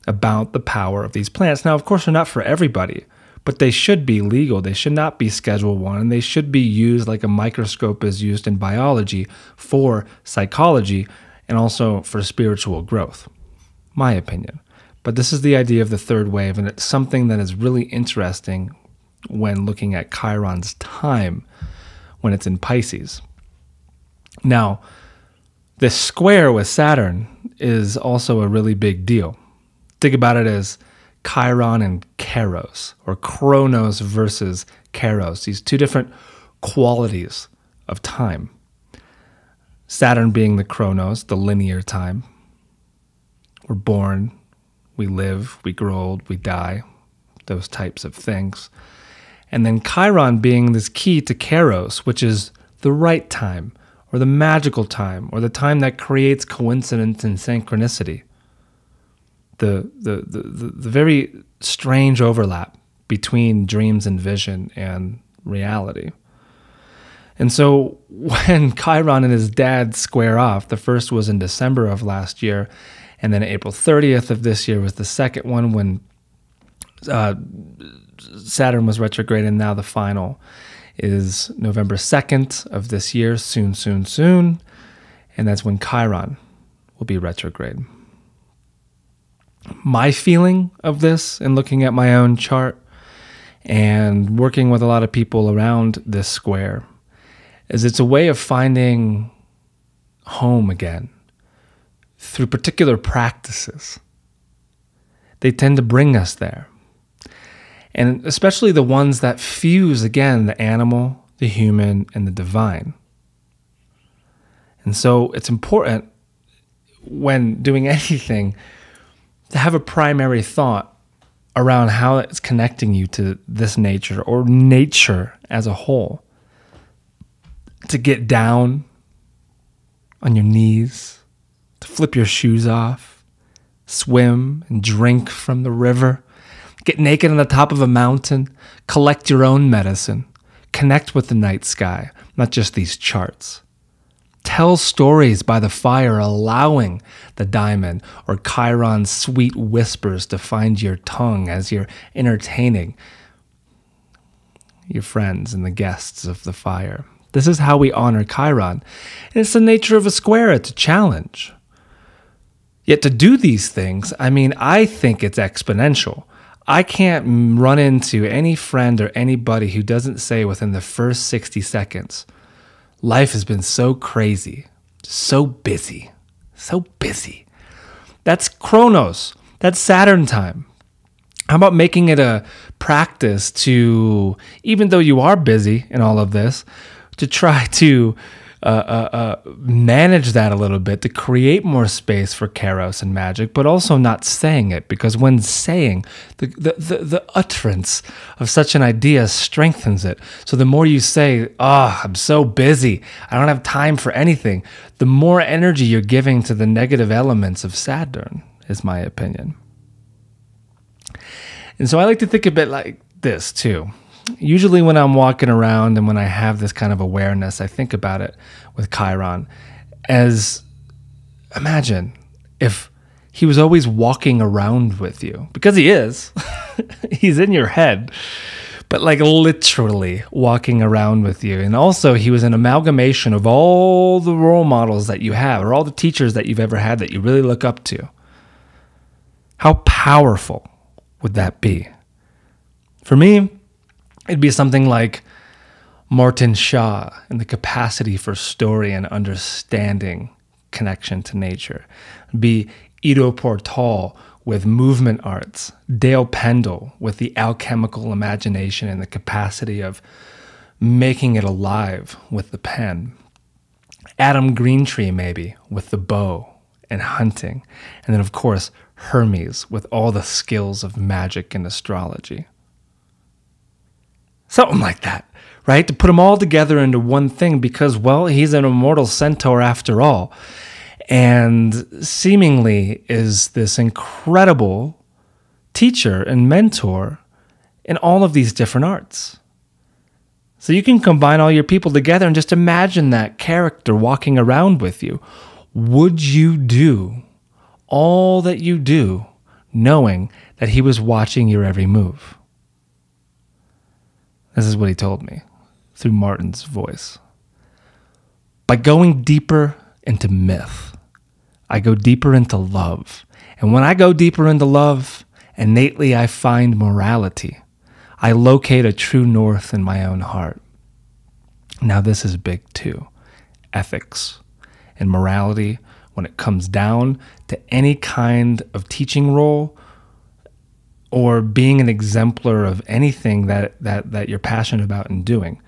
about the power of these plants. Now, of course, they're not for everybody, but they should be legal. They should not be Schedule 1, and they should be used like a microscope is used in biology for psychology and also for spiritual growth, my opinion. But this is the idea of the third wave, and it's something that is really interesting when looking at Chiron's time when it's in Pisces. Now, this square with Saturn is also a really big deal. Think about it as Chiron and Kairos, or Chronos versus Kairos, these two different qualities of time. Saturn being the Chronos, the linear time. We're born, we live, we grow old, we die, those types of things. And then Chiron being this key to Kairos, which is the right time, or the magical time, or the time that creates coincidence and synchronicity. The very strange overlap between dreams and vision and reality. And so when Chiron and his dad square off, the first was in December of last year, and then April 30th of this year was the second one when Saturn was retrograde, and now the final is November 2nd of this year, soon, and that's when Chiron will be retrograde. My feeling of this, and looking at my own chart and working with a lot of people around this square, is it's a way of finding home again through particular practices. They tend to bring us there. And especially the ones that fuse, again, the animal, the human, and the divine. And so it's important when doing anything to have a primary thought around how it's connecting you to this nature, or nature as a whole. To get down on your knees, to flip your shoes off, swim and drink from the river, get naked on the top of a mountain, collect your own medicine, connect with the night sky, not just these charts. Tell stories by the fire, allowing the diamond or Chiron's sweet whispers to find your tongue as you're entertaining your friends and the guests of the fire. This is how we honor Chiron. And it's the nature of a square, it's a challenge. Yet to do these things, I mean, I think it's exponential. I can't run into any friend or anybody who doesn't say within the first 60 seconds, life has been so crazy, so busy, so busy. That's Chronos. That's Saturn time. How about making it a practice to, even though you are busy in all of this, to try to manage that a little bit, to create more space for Kairos and magic, but also not saying it, because when saying, the utterance of such an idea strengthens it. So the more you say, I'm so busy, I don't have time for anything, the more energy you're giving to the negative elements of Saturn, is my opinion. And so I like to think a bit like this too. Usually when I'm walking around and when I have this kind of awareness, I think about it with Chiron as, imagine if he was always walking around with you, because he is, he's in your head, but like literally walking around with you. And also he was an amalgamation of all the role models that you have, or all the teachers that you've ever had that you really look up to. How powerful would that be? For me, it'd be something like Martin Shaw and the capacity for story and understanding connection to nature. It'd be Ido Portal with movement arts, Dale Pendle with the alchemical imagination and the capacity of making it alive with the pen. Adam Greentree maybe with the bow and hunting. And then of course, Hermes with all the skills of magic and astrology. Something like that, right? To put them all together into one thing because, well, he's an immortal centaur after all. And seemingly is this incredible teacher and mentor in all of these different arts. So you can combine all your people together and just imagine that character walking around with you. Would you do all that you do knowing that he was watching your every move? This is what he told me through Martin's voice. By going deeper into myth, I go deeper into love. And when I go deeper into love, innately I find morality. I locate a true north in my own heart. Now this is big too. Ethics and morality, when it comes down to any kind of teaching role or being an exemplar of anything that you're passionate about and doing.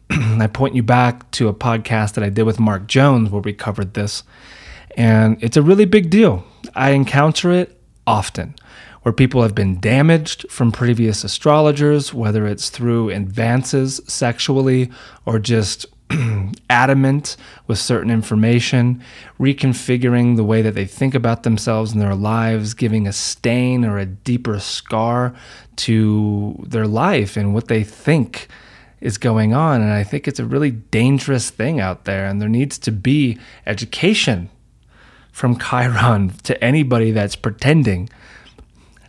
I point you back to a podcast that I did with Mark Jones where we covered this, and it's a really big deal. I encounter it often, where people have been damaged from previous astrologers, whether it's through advances sexually or just adamant with certain information, reconfiguring the way that they think about themselves and their lives, giving a stain or a deeper scar to their life and what they think is going on. And I think it's a really dangerous thing out there, and there needs to be education from Chiron to anybody that's pretending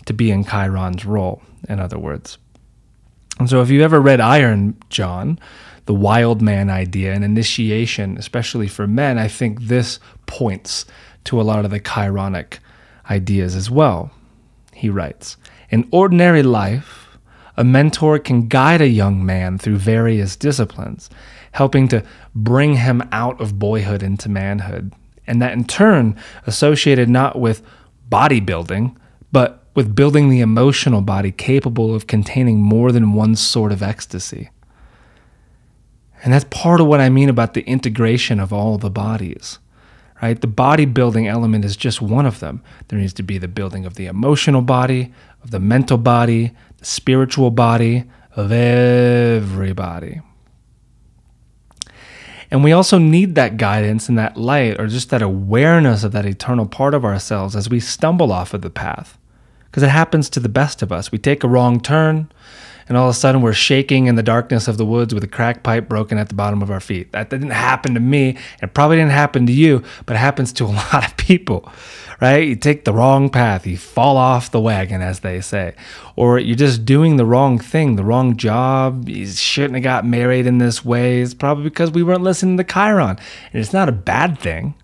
to be in Chiron's role, in other words. And so if you ever read Iron John, the wild man idea and initiation, especially for men, I think this points to a lot of the Chironic ideas as well. He writes, in ordinary life, a mentor can guide a young man through various disciplines, helping to bring him out of boyhood into manhood, and that in turn associated not with bodybuilding, but with building the emotional body capable of containing more than one sort of ecstasy. And that's part of what I mean about the integration of all the bodies, right? The bodybuilding element is just one of them. There needs to be the building of the emotional body, of the mental body, the spiritual body, of everybody. And we also need that guidance and that light, or just that awareness of that eternal part of ourselves as we stumble off of the path. Because it happens to the best of us. We take a wrong turn, and all of a sudden we're shaking in the darkness of the woods with a crack pipe broken at the bottom of our feet. That didn't happen to me. It probably didn't happen to you, but it happens to a lot of people, right? You take the wrong path. You fall off the wagon, as they say. Or you're just doing the wrong thing, the wrong job. You shouldn't have got married in this way. It's probably because we weren't listening to Chiron. And it's not a bad thing.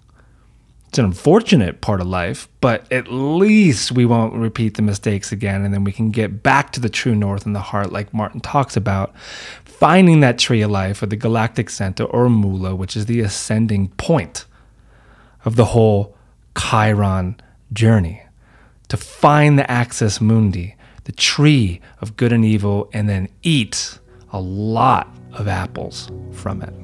It's an unfortunate part of life, but at least we won't repeat the mistakes again, and then we can get back to the true north in the heart, like Martin talks about, finding that tree of life or the galactic center or Mula, which is the ascending point of the whole Chiron journey, to find the axis mundi, the tree of good and evil, and then eat a lot of apples from it.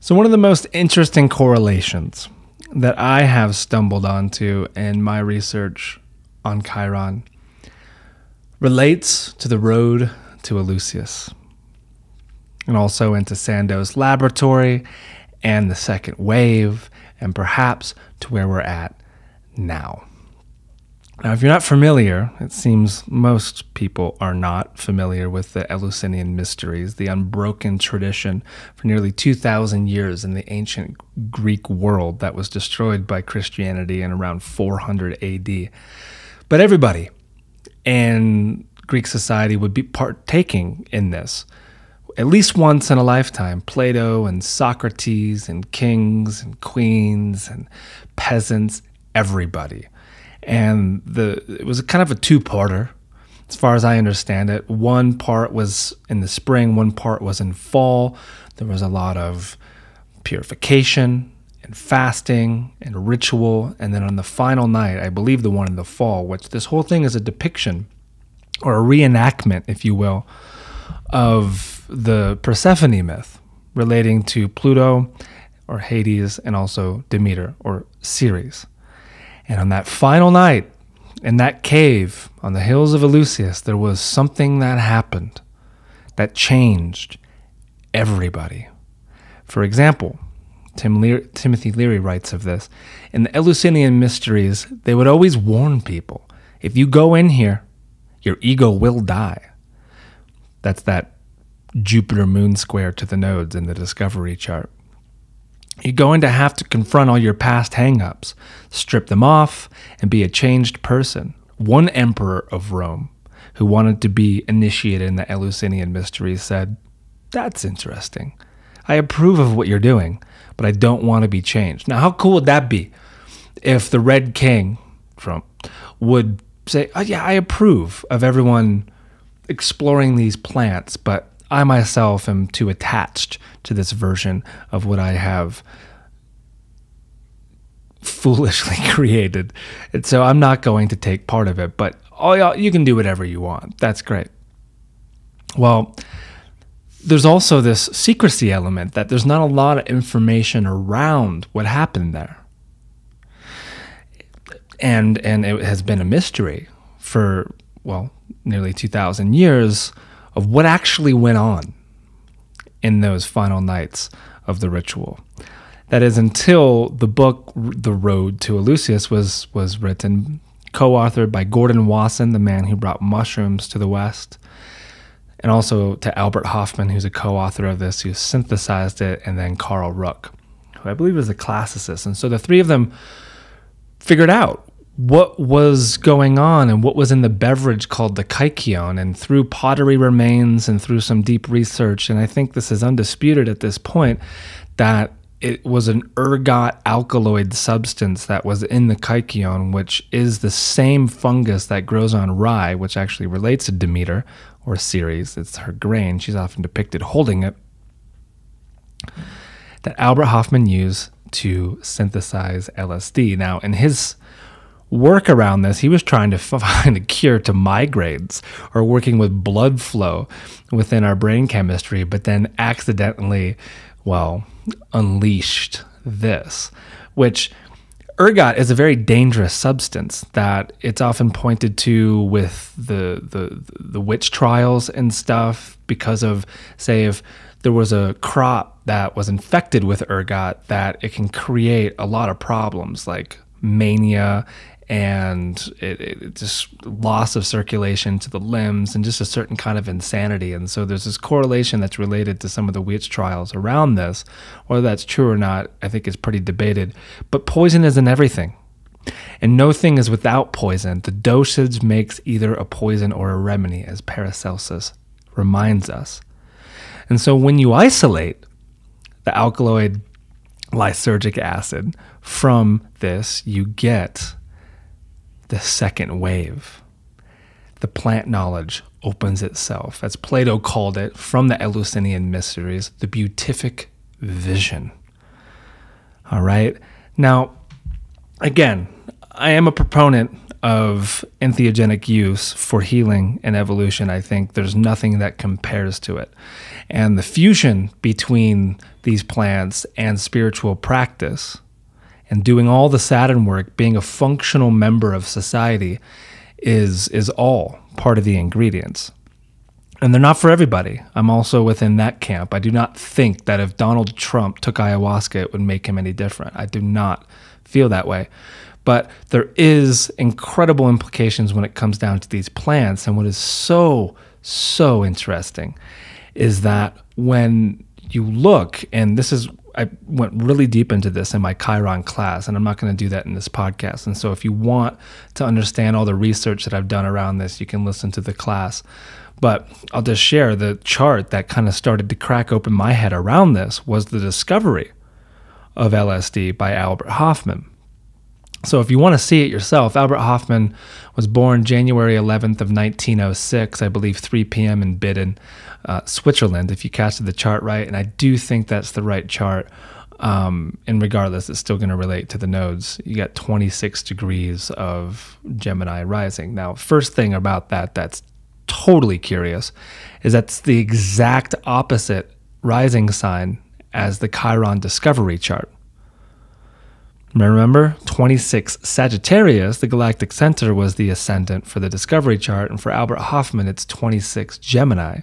So one of the most interesting correlations that I have stumbled onto in my research on Chiron relates to the road to Eleusis, and also into Sandoz laboratory and the second wave, and perhaps to where we're at now. Now, if you're not familiar, it seems most people are not familiar with the Eleusinian mysteries, the unbroken tradition for nearly 2,000 years in the ancient Greek world that was destroyed by Christianity in around 400 AD. But everybody in Greek society would be partaking in this at least once in a lifetime. Plato and Socrates and kings and queens and peasants, everybody. And it was kind of a two-parter, as far as I understand it. One part was in the spring, one part was in fall. There was a lot of purification and fasting and ritual. And then on the final night, I believe the one in the fall, which this whole thing is a depiction or a reenactment, if you will, of the Persephone myth relating to Pluto or Hades and also Demeter or Ceres. And on that final night, in that cave on the hills of Eleusis, there was something that happened that changed everybody. For example, Timothy Leary writes of this. In the Eleusinian mysteries, they would always warn people, if you go in here, your ego will die. That's that Jupiter moon square to the nodes in the discovery chart. You're going to have to confront all your past hang-ups, strip them off, and be a changed person. One emperor of Rome, who wanted to be initiated in the Eleusinian mysteries, said, "That's interesting. I approve of what you're doing, but I don't want to be changed." Now, how cool would that be if the Red King, Trump, would say, "Oh yeah, I approve of everyone exploring these plants, but I myself am too attached to this version of what I have foolishly created. And so I'm not going to take part of it, but you can do whatever you want. That's great." Well, there's also this secrecy element that there's not a lot of information around what happened there. And it has been a mystery for, well, nearly 2,000 years of what actually went on in those final nights of the ritual. That is, until the book The Road to Eleusis was written, co-authored by Gordon Wasson, the man who brought mushrooms to the West, and also to Albert Hoffman, who's a co-author of this, who synthesized it, and then Carl Ruck, who I believe was a classicist. And so the three of them figured out what was going on and what was in the beverage called the kykeon, and through pottery remains and through some deep research, and I think this is undisputed at this point, that it was an ergot alkaloid substance that was in the kykeon, which is the same fungus that grows on rye, which actually relates to Demeter or Ceres. It's her grain. She's often depicted holding it, that Albert Hoffman used to synthesize LSD. Now, in his work around this, he was trying to find a cure to migraines or working with blood flow within our brain chemistry, but then accidentally, well, unleashed this, which ergot is a very dangerous substance that it's often pointed to with the witch trials and stuff because of, say, if there was a crop that was infected with ergot, that it can create a lot of problems like mania and it just loss of circulation to the limbs and just a certain kind of insanity. And so there's this correlation that's related to some of the witch trials around this. Whether that's true or not, I think is pretty debated. But poison isn't everything. And no thing is without poison. The dosage makes either a poison or a remedy, as Paracelsus reminds us. And so when you isolate the alkaloid lysergic acid from this, you get the second wave. The plant knowledge opens itself, as Plato called it from the Eleusinian Mysteries, the beatific vision. All right. Now, again, I am a proponent of entheogenic use for healing and evolution. I think there's nothing that compares to it. And the fusion between these plants and spiritual practice and doing all the Saturn work, being a functional member of society, is all part of the ingredients. And they're not for everybody. I'm also within that camp. I do not think that if Donald Trump took ayahuasca, it would make him any different. I do not feel that way. But there is incredible implications when it comes down to these plants. And what is so interesting is that when you look, and I went really deep into this in my Chiron class, and I'm not going to do that in this podcast. And so if you want to understand all the research that I've done around this, you can listen to the class. But I'll just share the chart that kind of started to crack open my head around this was the discovery of LSD by Albert Hofmann. So if you want to see it yourself, Albert Hofmann was born January 11th of 1906, I believe 3 p.m. in Bidden, Switzerland, if you casted the chart right. And I do think that's the right chart. And regardless, it's still going to relate to the nodes. You got 26 degrees of Gemini rising. Now, first thing about that's totally curious is that's the exact opposite rising sign as the Chiron discovery chart. Remember, 26 Sagittarius, the galactic center, was the ascendant for the discovery chart, and for Albert Hofmann, it's 26 Gemini.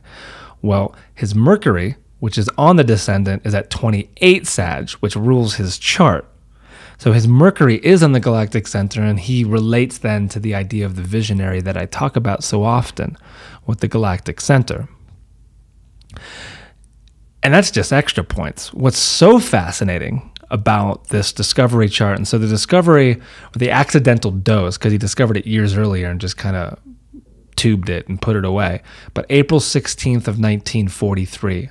Well, his Mercury, which is on the descendant, is at 28 Sag, which rules his chart. So his Mercury is on the galactic center, and he relates then to the idea of the visionary that I talk about so often with the galactic center. And that's just extra points. What's so fascinating about this discovery chart, and so the discovery, or the accidental dose, because he discovered it years earlier and just kind of tubed it and put it away, but April 16th of 1943.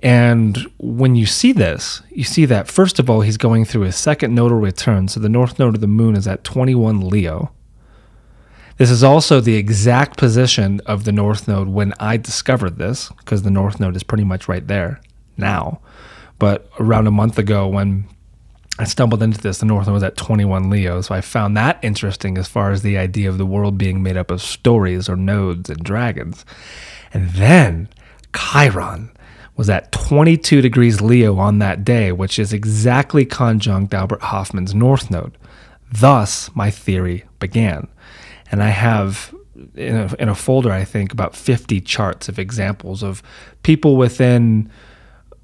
And when you see this, you see that, first of all, he's going through his second nodal return. So the north node of the moon is at 21 Leo. This is also the exact position of the north node when I discovered this, because the north node is pretty much right there now. But around a month ago when I stumbled into this, the north node was at 21 Leo. So I found that interesting as far as the idea of the world being made up of stories or nodes and dragons. And then Chiron was at 22 degrees Leo on that day, which is exactly conjunct Albert Hofmann's north node. Thus, my theory began. And I have in a folder, I think, about 50 charts of examples of people within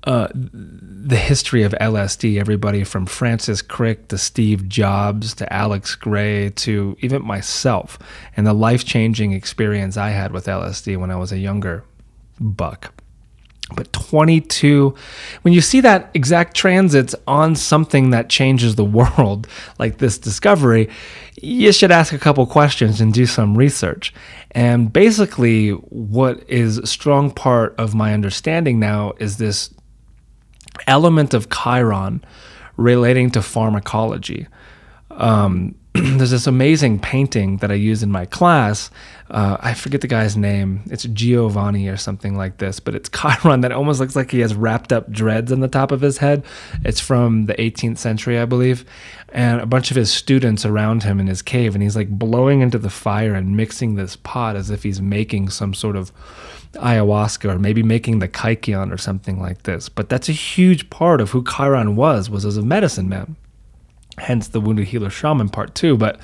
the history of LSD, everybody from Francis Crick to Steve Jobs to Alex Gray to even myself, and the life-changing experience I had with LSD when I was a younger buck. But 22, when you see that exact transits on something that changes the world, like this discovery, you should ask a couple questions and do some research. And basically, what is a strong part of my understanding now is this element of Chiron relating to pharmacology. There's this amazing painting that I use in my class. I forget the guy's name. It's Giovanni or something like this, but it's Chiron that almost looks like he has wrapped up dreads on the top of his head. It's from the 18th century, I believe, and a bunch of his students around him in his cave, and he's like blowing into the fire and mixing this pot as if he's making some sort of ayahuasca or maybe making the kaikion or something like this. But that's a huge part of who Chiron was as a medicine man. Hence the Wounded Healer Shaman part 2. But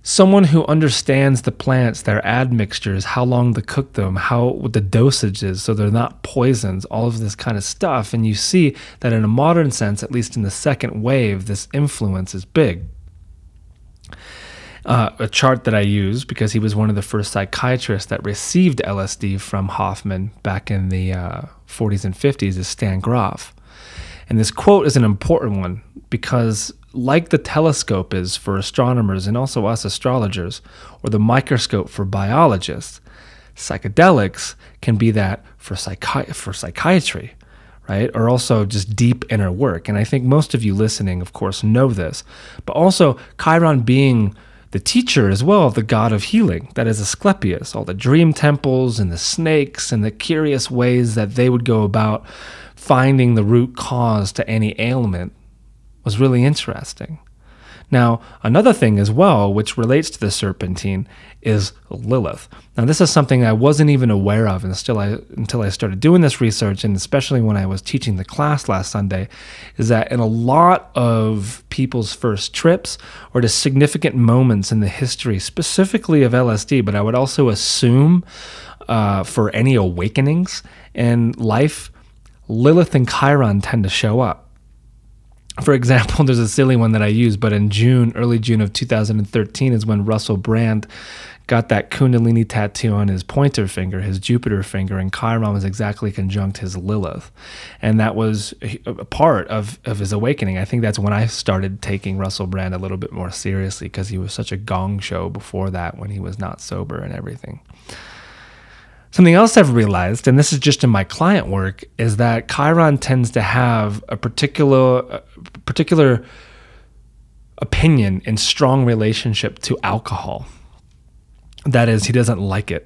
someone who understands the plants, their admixtures, how long to cook them, what the dosage is so they're not poisons, all of this kind of stuff. And you see that in a modern sense, at least in the second wave, this influence is big. A chart that I use, because he was one of the first psychiatrists that received LSD from Hofmann back in the 40s and 50s, is Stan Grof. And this quote is an important one because, like the telescope is for astronomers and also us astrologers, or the microscope for biologists, psychedelics can be that for psychiatry, right? Or also just deep inner work. And I think most of you listening, of course, know this. But also Chiron being the teacher as well of the god of healing, that is Asclepius, all the dream temples and the snakes and the curious ways that they would go about finding the root cause to any ailment was really interesting. Now, another thing as well, which relates to the serpentine, is Lilith. Now, this is something I wasn't even aware of until I started doing this research, and especially when I was teaching the class last Sunday, is that in a lot of people's first trips or to significant moments in the history, specifically of LSD, but I would also assume for any awakenings in life, Lilith and Chiron tend to show up. For example, there's a silly one that I use, but in early June of 2013 is when Russell Brand got that Kundalini tattoo on his pointer finger, his Jupiter finger, and Chiron was exactly conjunct his Lilith. And that was a part of his awakening. I think that's when I started taking Russell Brand a little bit more seriously, because he was such a gong show before that when he was not sober and everything. Something else I've realized, and this is just in my client work, is that Chiron tends to have a particular opinion and strong relationship to alcohol. That is, he doesn't like it.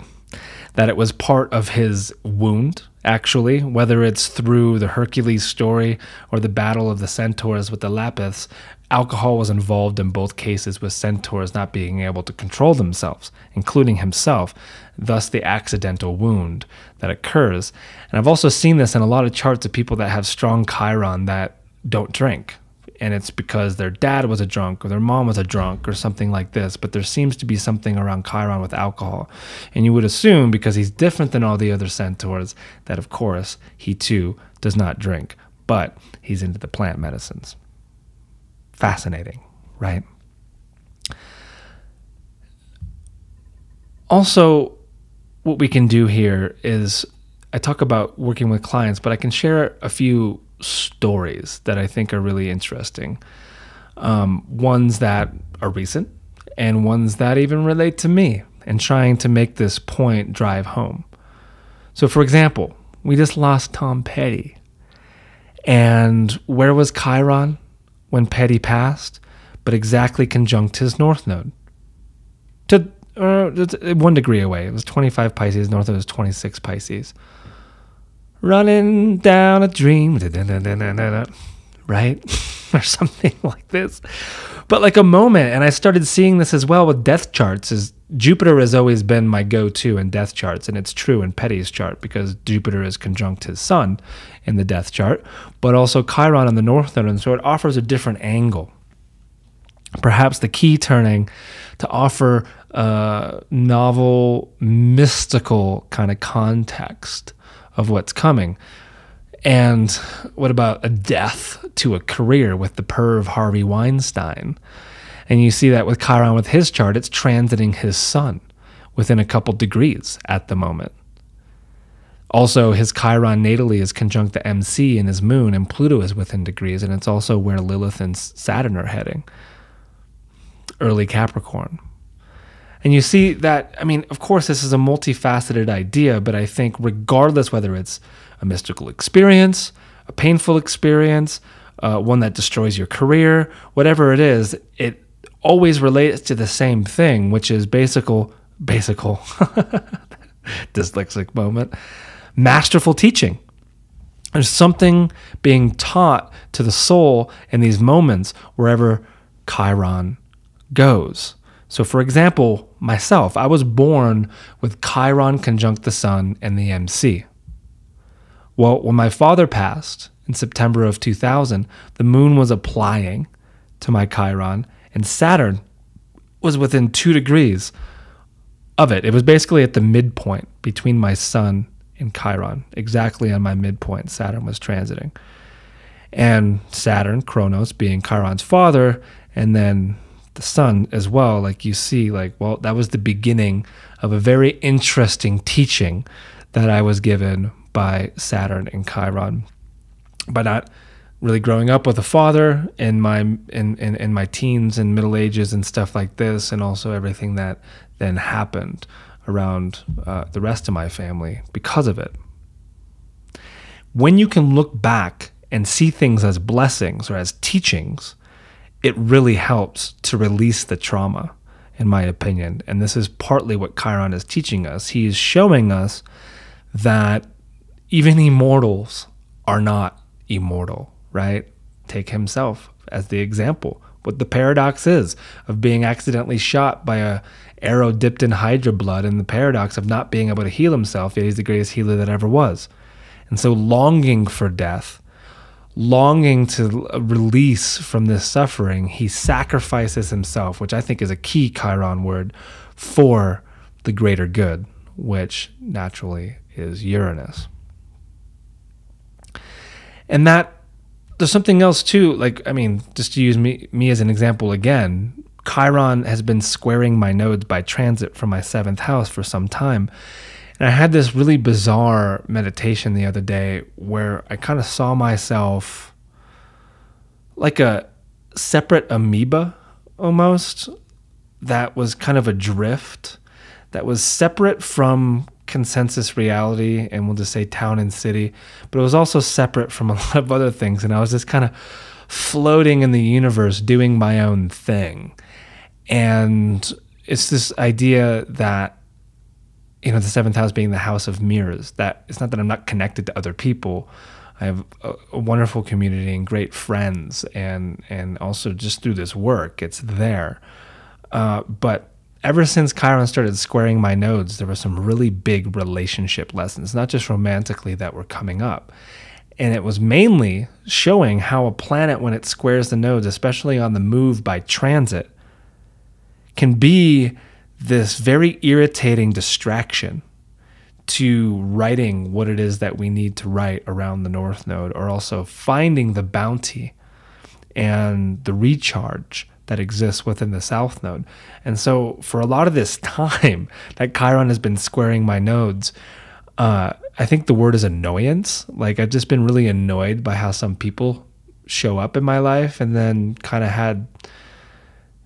That it was part of his wound, actually, whether it's through the Hercules story or the battle of the centaurs with the Lapiths. Alcohol was involved in both cases, with centaurs not being able to control themselves, including himself, thus the accidental wound that occurs. And I've also seen this in a lot of charts of people that have strong Chiron that don't drink. And it's because their dad was a drunk or their mom was a drunk or something like this. But there seems to be something around Chiron with alcohol. And you would assume, because he's different than all the other centaurs, that of course he too does not drink. But he's into the plant medicines. Fascinating, right? Also, what we can do here is, I talk about working with clients, but I can share a few stories that I think are really interesting. Ones that are recent and ones that even relate to me, and trying to make this point drive home. So for example, we just lost Tom Petty. And where was Chiron when Petty passed? But exactly conjunct his North Node. To 1 degree away. It was 25 Pisces. North Node was 26 Pisces. Running down a dream, right? Or something like this. But like a moment, and I started seeing this as well with death charts, is Jupiter has always been my go-to in death charts, and it's true in Petty's chart, because Jupiter is conjunct his sun in the death chart, but also Chiron on the North Node, and so it offers a different angle. Perhaps the key turning to offer a novel, mystical kind of context of what's coming. And what about a death to a career with the perv Harvey Weinstein? And you see that with Chiron, with his chart, it's transiting his sun within a couple degrees at the moment. Also, his Chiron natally is conjunct the MC in his moon, and Pluto is within degrees, and it's also where Lilith and Saturn are heading. Early Capricorn. And you see that, I mean, of course, this is a multifaceted idea, but I think regardless whether it's a mystical experience, a painful experience, one that destroys your career, whatever it is, it always relates to the same thing, which is basical, dyslexic moment, masterful teaching. There's something being taught to the soul in these moments wherever Chiron goes. So for example, myself, I was born with Chiron conjunct the sun and the MC. Well, when my father passed in September of 2000, the moon was applying to my Chiron, and Saturn was within 2 degrees of it. It was basically at the midpoint between my sun and Chiron. Exactly on my midpoint, Saturn was transiting. And Saturn, Kronos, being Chiron's father, and then the sun as well, like you see, like, well, that was the beginning of a very interesting teaching that I was given by Saturn and Chiron. By not really growing up with a father in my teens and middle ages and stuff like this, and also everything that then happened around the rest of my family because of it. when you can look back and see things as blessings or as teachings, it really helps to release the trauma, in my opinion. And this is partly what Chiron is teaching us. He is showing us that even immortals are not immortal, right? Take himself as the example. What the paradox is of being accidentally shot by a arrow dipped in Hydra blood, and the paradox of not being able to heal himself, yet he's the greatest healer that ever was. And so longing for death, longing to release from this suffering, he sacrifices himself, which I think is a key Chiron word, for the greater good, which naturally is Uranus. And that there's something else too, like, I mean, just to use me as an example again, Chiron has been squaring my nodes by transit from my 7th house for some time. And I had this really bizarre meditation the other day where I kind of saw myself like a separate amoeba almost, that was kind of adrift, that was separate from consensus reality, and we'll just say town and city, but it was also separate from a lot of other things. And I was just kind of floating in the universe doing my own thing. And it's this idea that, you know, the 7th house being the house of mirrors, that it's not that I'm not connected to other people. I have a wonderful community and great friends, and also just through this work, it's there. But ever since Chiron started squaring my nodes, there were some really big relationship lessons, not just romantically, that were coming up. And it was mainly showing how a planet, when it squares the nodes, especially on the move by transit, can be this very irritating distraction to writing what it is that we need to write around the North Node, or also finding the bounty and the recharge that exists within the South Node. And so for a lot of this time that Chiron has been squaring my nodes, I think the word is annoyance. Like, I've just been really annoyed by how some people show up in my life, and then kind of had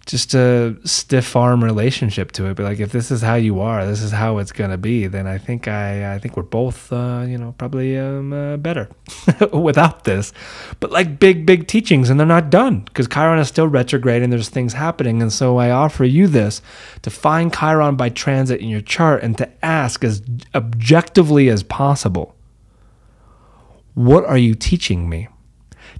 just a stiff arm relationship to it. But like, if this is how you are, this is how it's gonna be, then I think we're both probably better without this. But like big teachings, and they're not done, because Chiron is still retrograde and there's things happening. And so I offer you this to find Chiron by transit in your chart and to ask as objectively as possible, what are you teaching me?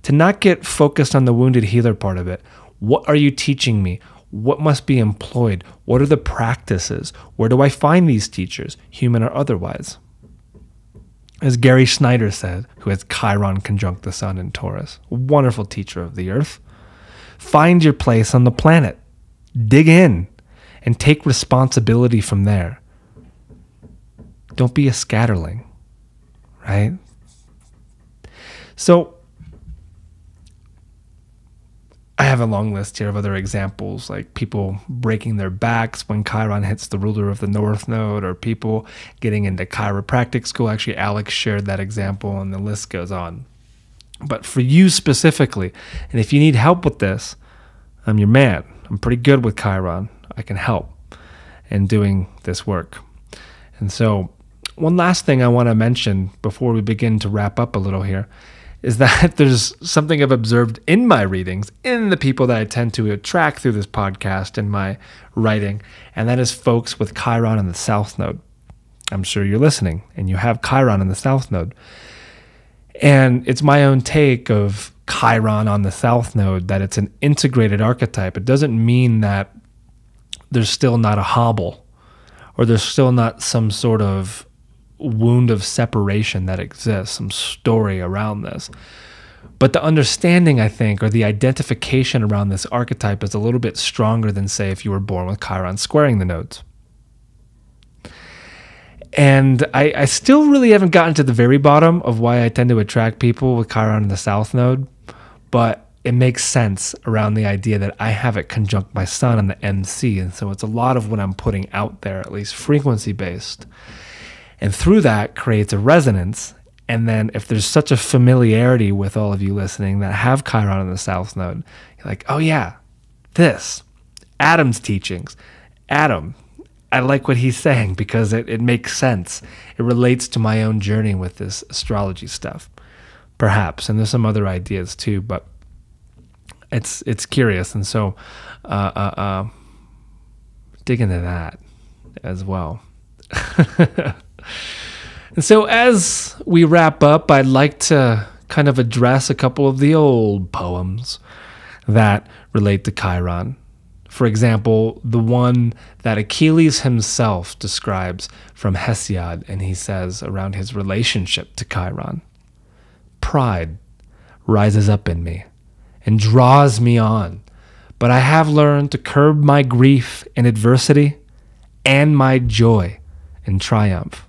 To not get focused on the wounded healer part of it. What are you teaching me? What must be employed? What are the practices? Where do I find these teachers, human or otherwise? As Gary Snyder said, who has Chiron conjunct the sun in Taurus, a wonderful teacher of the earth, find your place on the planet, dig in, and take responsibility from there. Don't be a scatterling, right? So, I have a long list here of other examples, like people breaking their backs when Chiron hits the ruler of the North Node, or people getting into chiropractic school. Actually, Alex shared that example, and the list goes on. But for you specifically, and if you need help with this, I'm your man. I'm pretty good with Chiron. I can help in doing this work. And so one last thing I want to mention before we begin to wrap up a little here is that there's something I've observed in my readings, in the people that I tend to attract through this podcast and my writing, and that is folks with Chiron in the South Node. I'm sure you're listening, and you have Chiron in the South Node. And it's my own take of Chiron on the South Node, that it's an integrated archetype. It doesn't mean that there's still not a hobble, or there's still not some sort of wound of separation that exists, some story around this. But the understanding, I think, or the identification around this archetype is a little bit stronger than, say, if you were born with Chiron squaring the nodes. And I still really haven't gotten to the very bottom of why I tend to attract people with Chiron in the South Node, but it makes sense around the idea that I have it conjunct my sun in the MC, and so it's a lot of what I'm putting out there, at least frequency-based. And through that creates a resonance. And then if there's such a familiarity with all of you listening that have Chiron in the South Node, you're like, oh yeah, this, Adam's teachings. Adam, I like what he's saying because it makes sense. It relates to my own journey with this astrology stuff, perhaps. And there's some other ideas too, but it's curious. And so dig into that as well. And so as we wrap up, I'd like to kind of address a couple of the old poems that relate to Chiron. For example, the one that Achilles himself describes from Hesiod, and he says around his relationship to Chiron. Pride rises up in me and draws me on, but I have learned to curb my grief in adversity and my joy in triumph.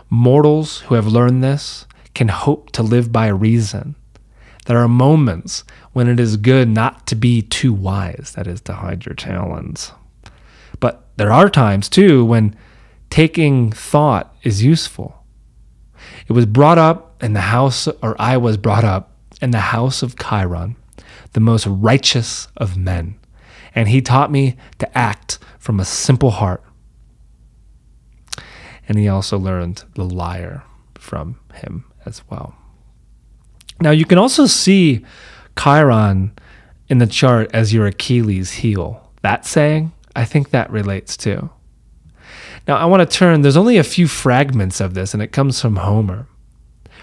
Mortals who have learned this can hope to live by reason. There are moments when it is good not to be too wise, that is, to hide your talons. But there are times, too, when taking thought is useful. It was brought up in the house, or I was brought up in the house of Chiron, the most righteous of men, and he taught me to act from a simple heart. And he also learned the lyre from him as well. Now, you can also see Chiron in the chart as your Achilles heel. That saying, I think that relates too. Now, I want to turn, there's only a few fragments of this, and it comes from Homer.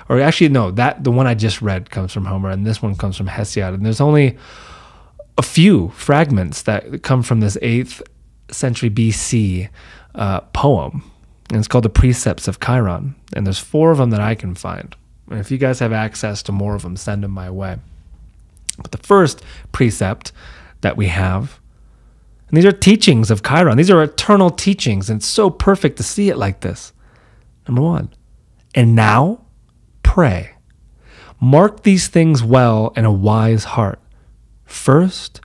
Or actually, no, the one I just read comes from Homer, and this one comes from Hesiod. And there's only a few fragments that come from this 8th century BC poem. And it's called The Precepts of Chiron. And there's 4 of them that I can find. And if you guys have access to more of them, send them my way. But the first precept that we have, and these are teachings of Chiron. These are eternal teachings, and it's so perfect to see it like this. Number 1, and now pray. Mark these things well in a wise heart. First,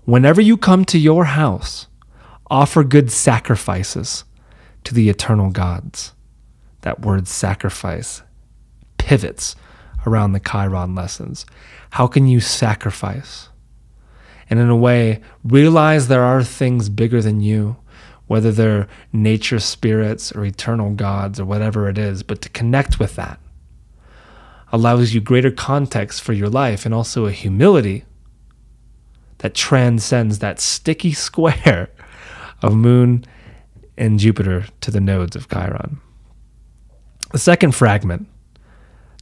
whenever you come to your house, offer good sacrifices to the eternal gods. That word sacrifice pivots around the Chiron lessons. How can you sacrifice? And in a way, realize there are things bigger than you, whether they're nature spirits or eternal gods or whatever it is, but to connect with that allows you greater context for your life and also a humility that transcends that sticky square of Moon and Jupiter to the nodes of Chiron. The second fragment,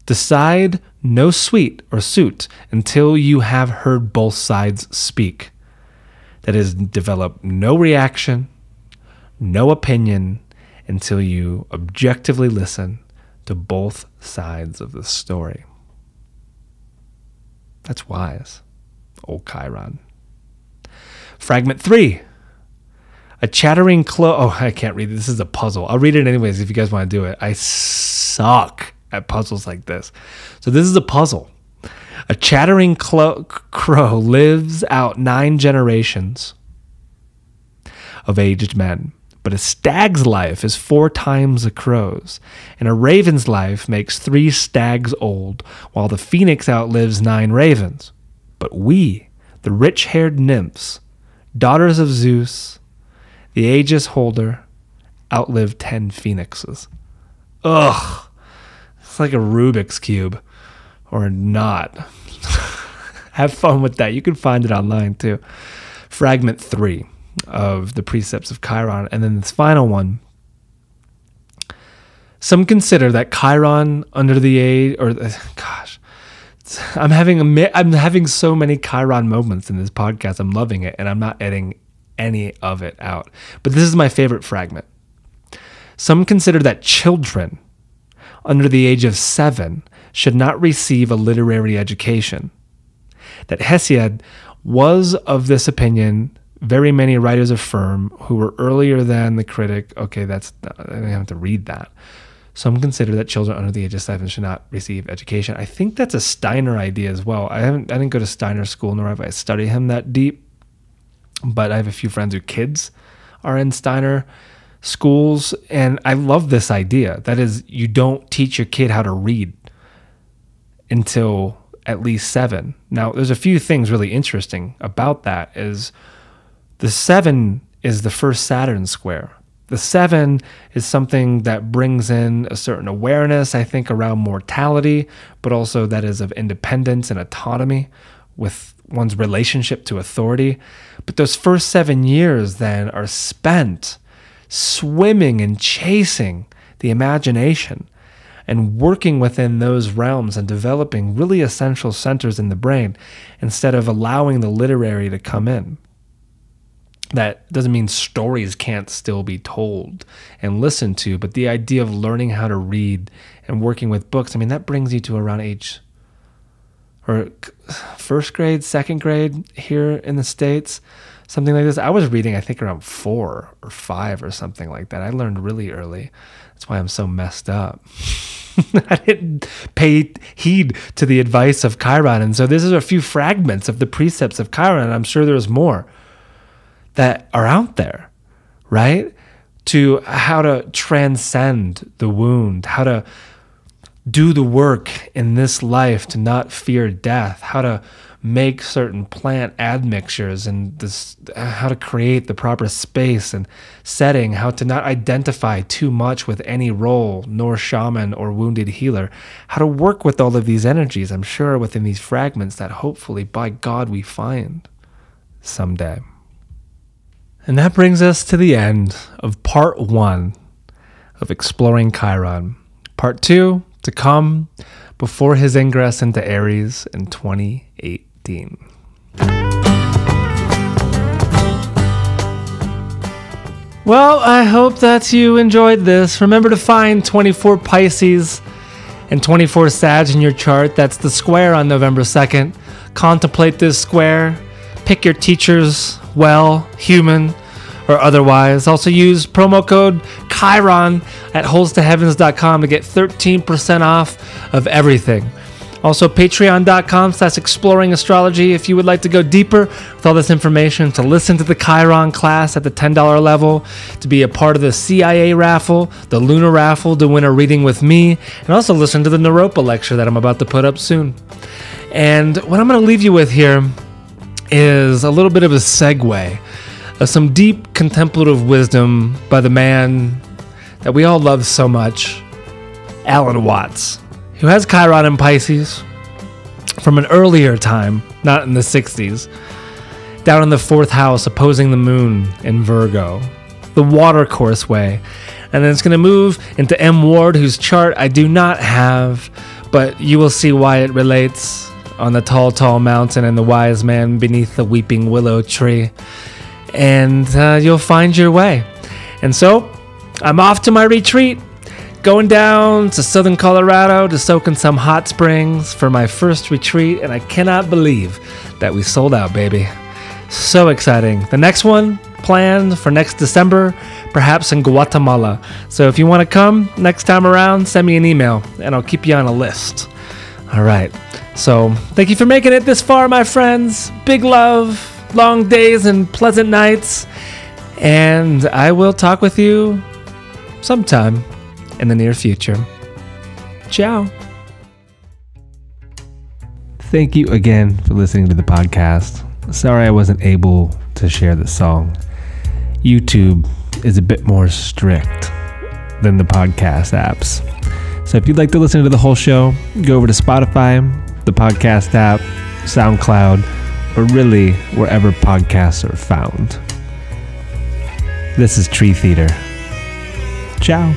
decide no suit until you have heard both sides speak. That is, develop no reaction, no opinion until you objectively listen to both sides of the story. That's wise, old Chiron. Fragment 3. A chattering crow. Oh, I can't read it. This is a puzzle. I'll read it anyways if you guys want to do it. I suck at puzzles like this. So this is a puzzle. A chattering crow lives out 9 generations of aged men. But a stag's life is 4 times a crow's, and a raven's life makes 3 stags old, while the phoenix outlives 9 ravens. But we, the rich-haired nymphs, daughters of Zeus, the aegis holder, outlive 10 phoenixes. Ugh. It's like a Rubik's Cube. Or not. Have fun with that. You can find it online too. Fragment 3 of the Precepts of Chiron. And then this final one. Some consider that Chiron under the age, or gosh, I'm having so many Chiron moments in this podcast. I'm loving it, and I'm not editing any of it out. But this is my favorite fragment. Some consider that children under the age of 7 should not receive a literary education. That Hesiod was of this opinion. Very many writers affirm who were earlier than the critic. Okay, I don't have to read that. Some consider that children under the age of 7 should not receive education. I think that's a Steiner idea as well. I didn't go to Steiner school, nor have I studied him that deep. But I have a few friends whose kids are in Steiner schools, and I love this idea. That is, you don't teach your kid how to read until at least 7. Now, there's a few things really interesting about that. Is the 7 is the first Saturn square. The 7 is something that brings in a certain awareness, I think, around mortality, but also that is of independence and autonomy with one's relationship to authority. But those first 7 years then are spent swimming and chasing the imagination and working within those realms and developing really essential centers in the brain instead of allowing the literary to come in. That doesn't mean stories can't still be told and listened to, but the idea of learning how to read and working with books, I mean, that brings you to around age or first grade, second grade here in the States, something like this. I was reading, I think, around 4 or 5 or something like that. I learned really early. That's why I'm so messed up. I didn't pay heed to the advice of Chiron. And so this is a few fragments of the precepts of Chiron, and I'm sure there's more that are out there, right? To how to transcend the wound, how to do the work in this life to not fear death, how to make certain plant admixtures, and this, how to create the proper space and setting, how to not identify too much with any role, nor shaman or wounded healer, how to work with all of these energies, I'm sure, within these fragments that hopefully, by God, we find someday. And that brings us to the end of part 1 of Exploring Chiron. Part 2 to come before his ingress into Aries in 2018. Well, I hope that you enjoyed this. Remember to find 24 Pisces and 24 Sag in your chart. That's the square on November 2nd. Contemplate this square. Pick your teachers well, human or otherwise. Also use promo code Chiron at holstoheavens.com to get 13% off of everything. Also, patreon.com/exploring astrology if you would like to go deeper with all this information, to listen to the Chiron class at the $10 level, to be a part of the CIA raffle, the lunar raffle, to win a reading with me, and also listen to the Naropa lecture that I'm about to put up soon. And what I'm going to leave you with here is a little bit of a segue of some deep contemplative wisdom by the man that we all love so much, Alan Watts, who has Chiron in Pisces from an earlier time, not in the 60s, down in the 4th house opposing the moon in Virgo, the water course way. And then it's going to move into M. Ward, whose chart I do not have, but you will see why it relates on the tall, tall mountain and the wise man beneath the weeping willow tree. And you'll find your way. And so I'm off to my retreat, going down to southern Colorado to soak in some hot springs for my first retreat, and I cannot believe that we sold out, baby. So exciting. The next one planned for next December, perhaps in Guatemala. So if you want to come next time around, send me an email and I'll keep you on a list. All right. So thank you for making it this far, my friends. Big love, long days and pleasant nights. And I will talk with you sometime in the near future. Ciao. Thank you again for listening to the podcast. Sorry I wasn't able to share the song. YouTube is a bit more strict than the podcast apps. So if you'd like to listen to the whole show, go over to Spotify, the podcast app, SoundCloud, or really wherever podcasts are found. This is Tree Theater. Ciao.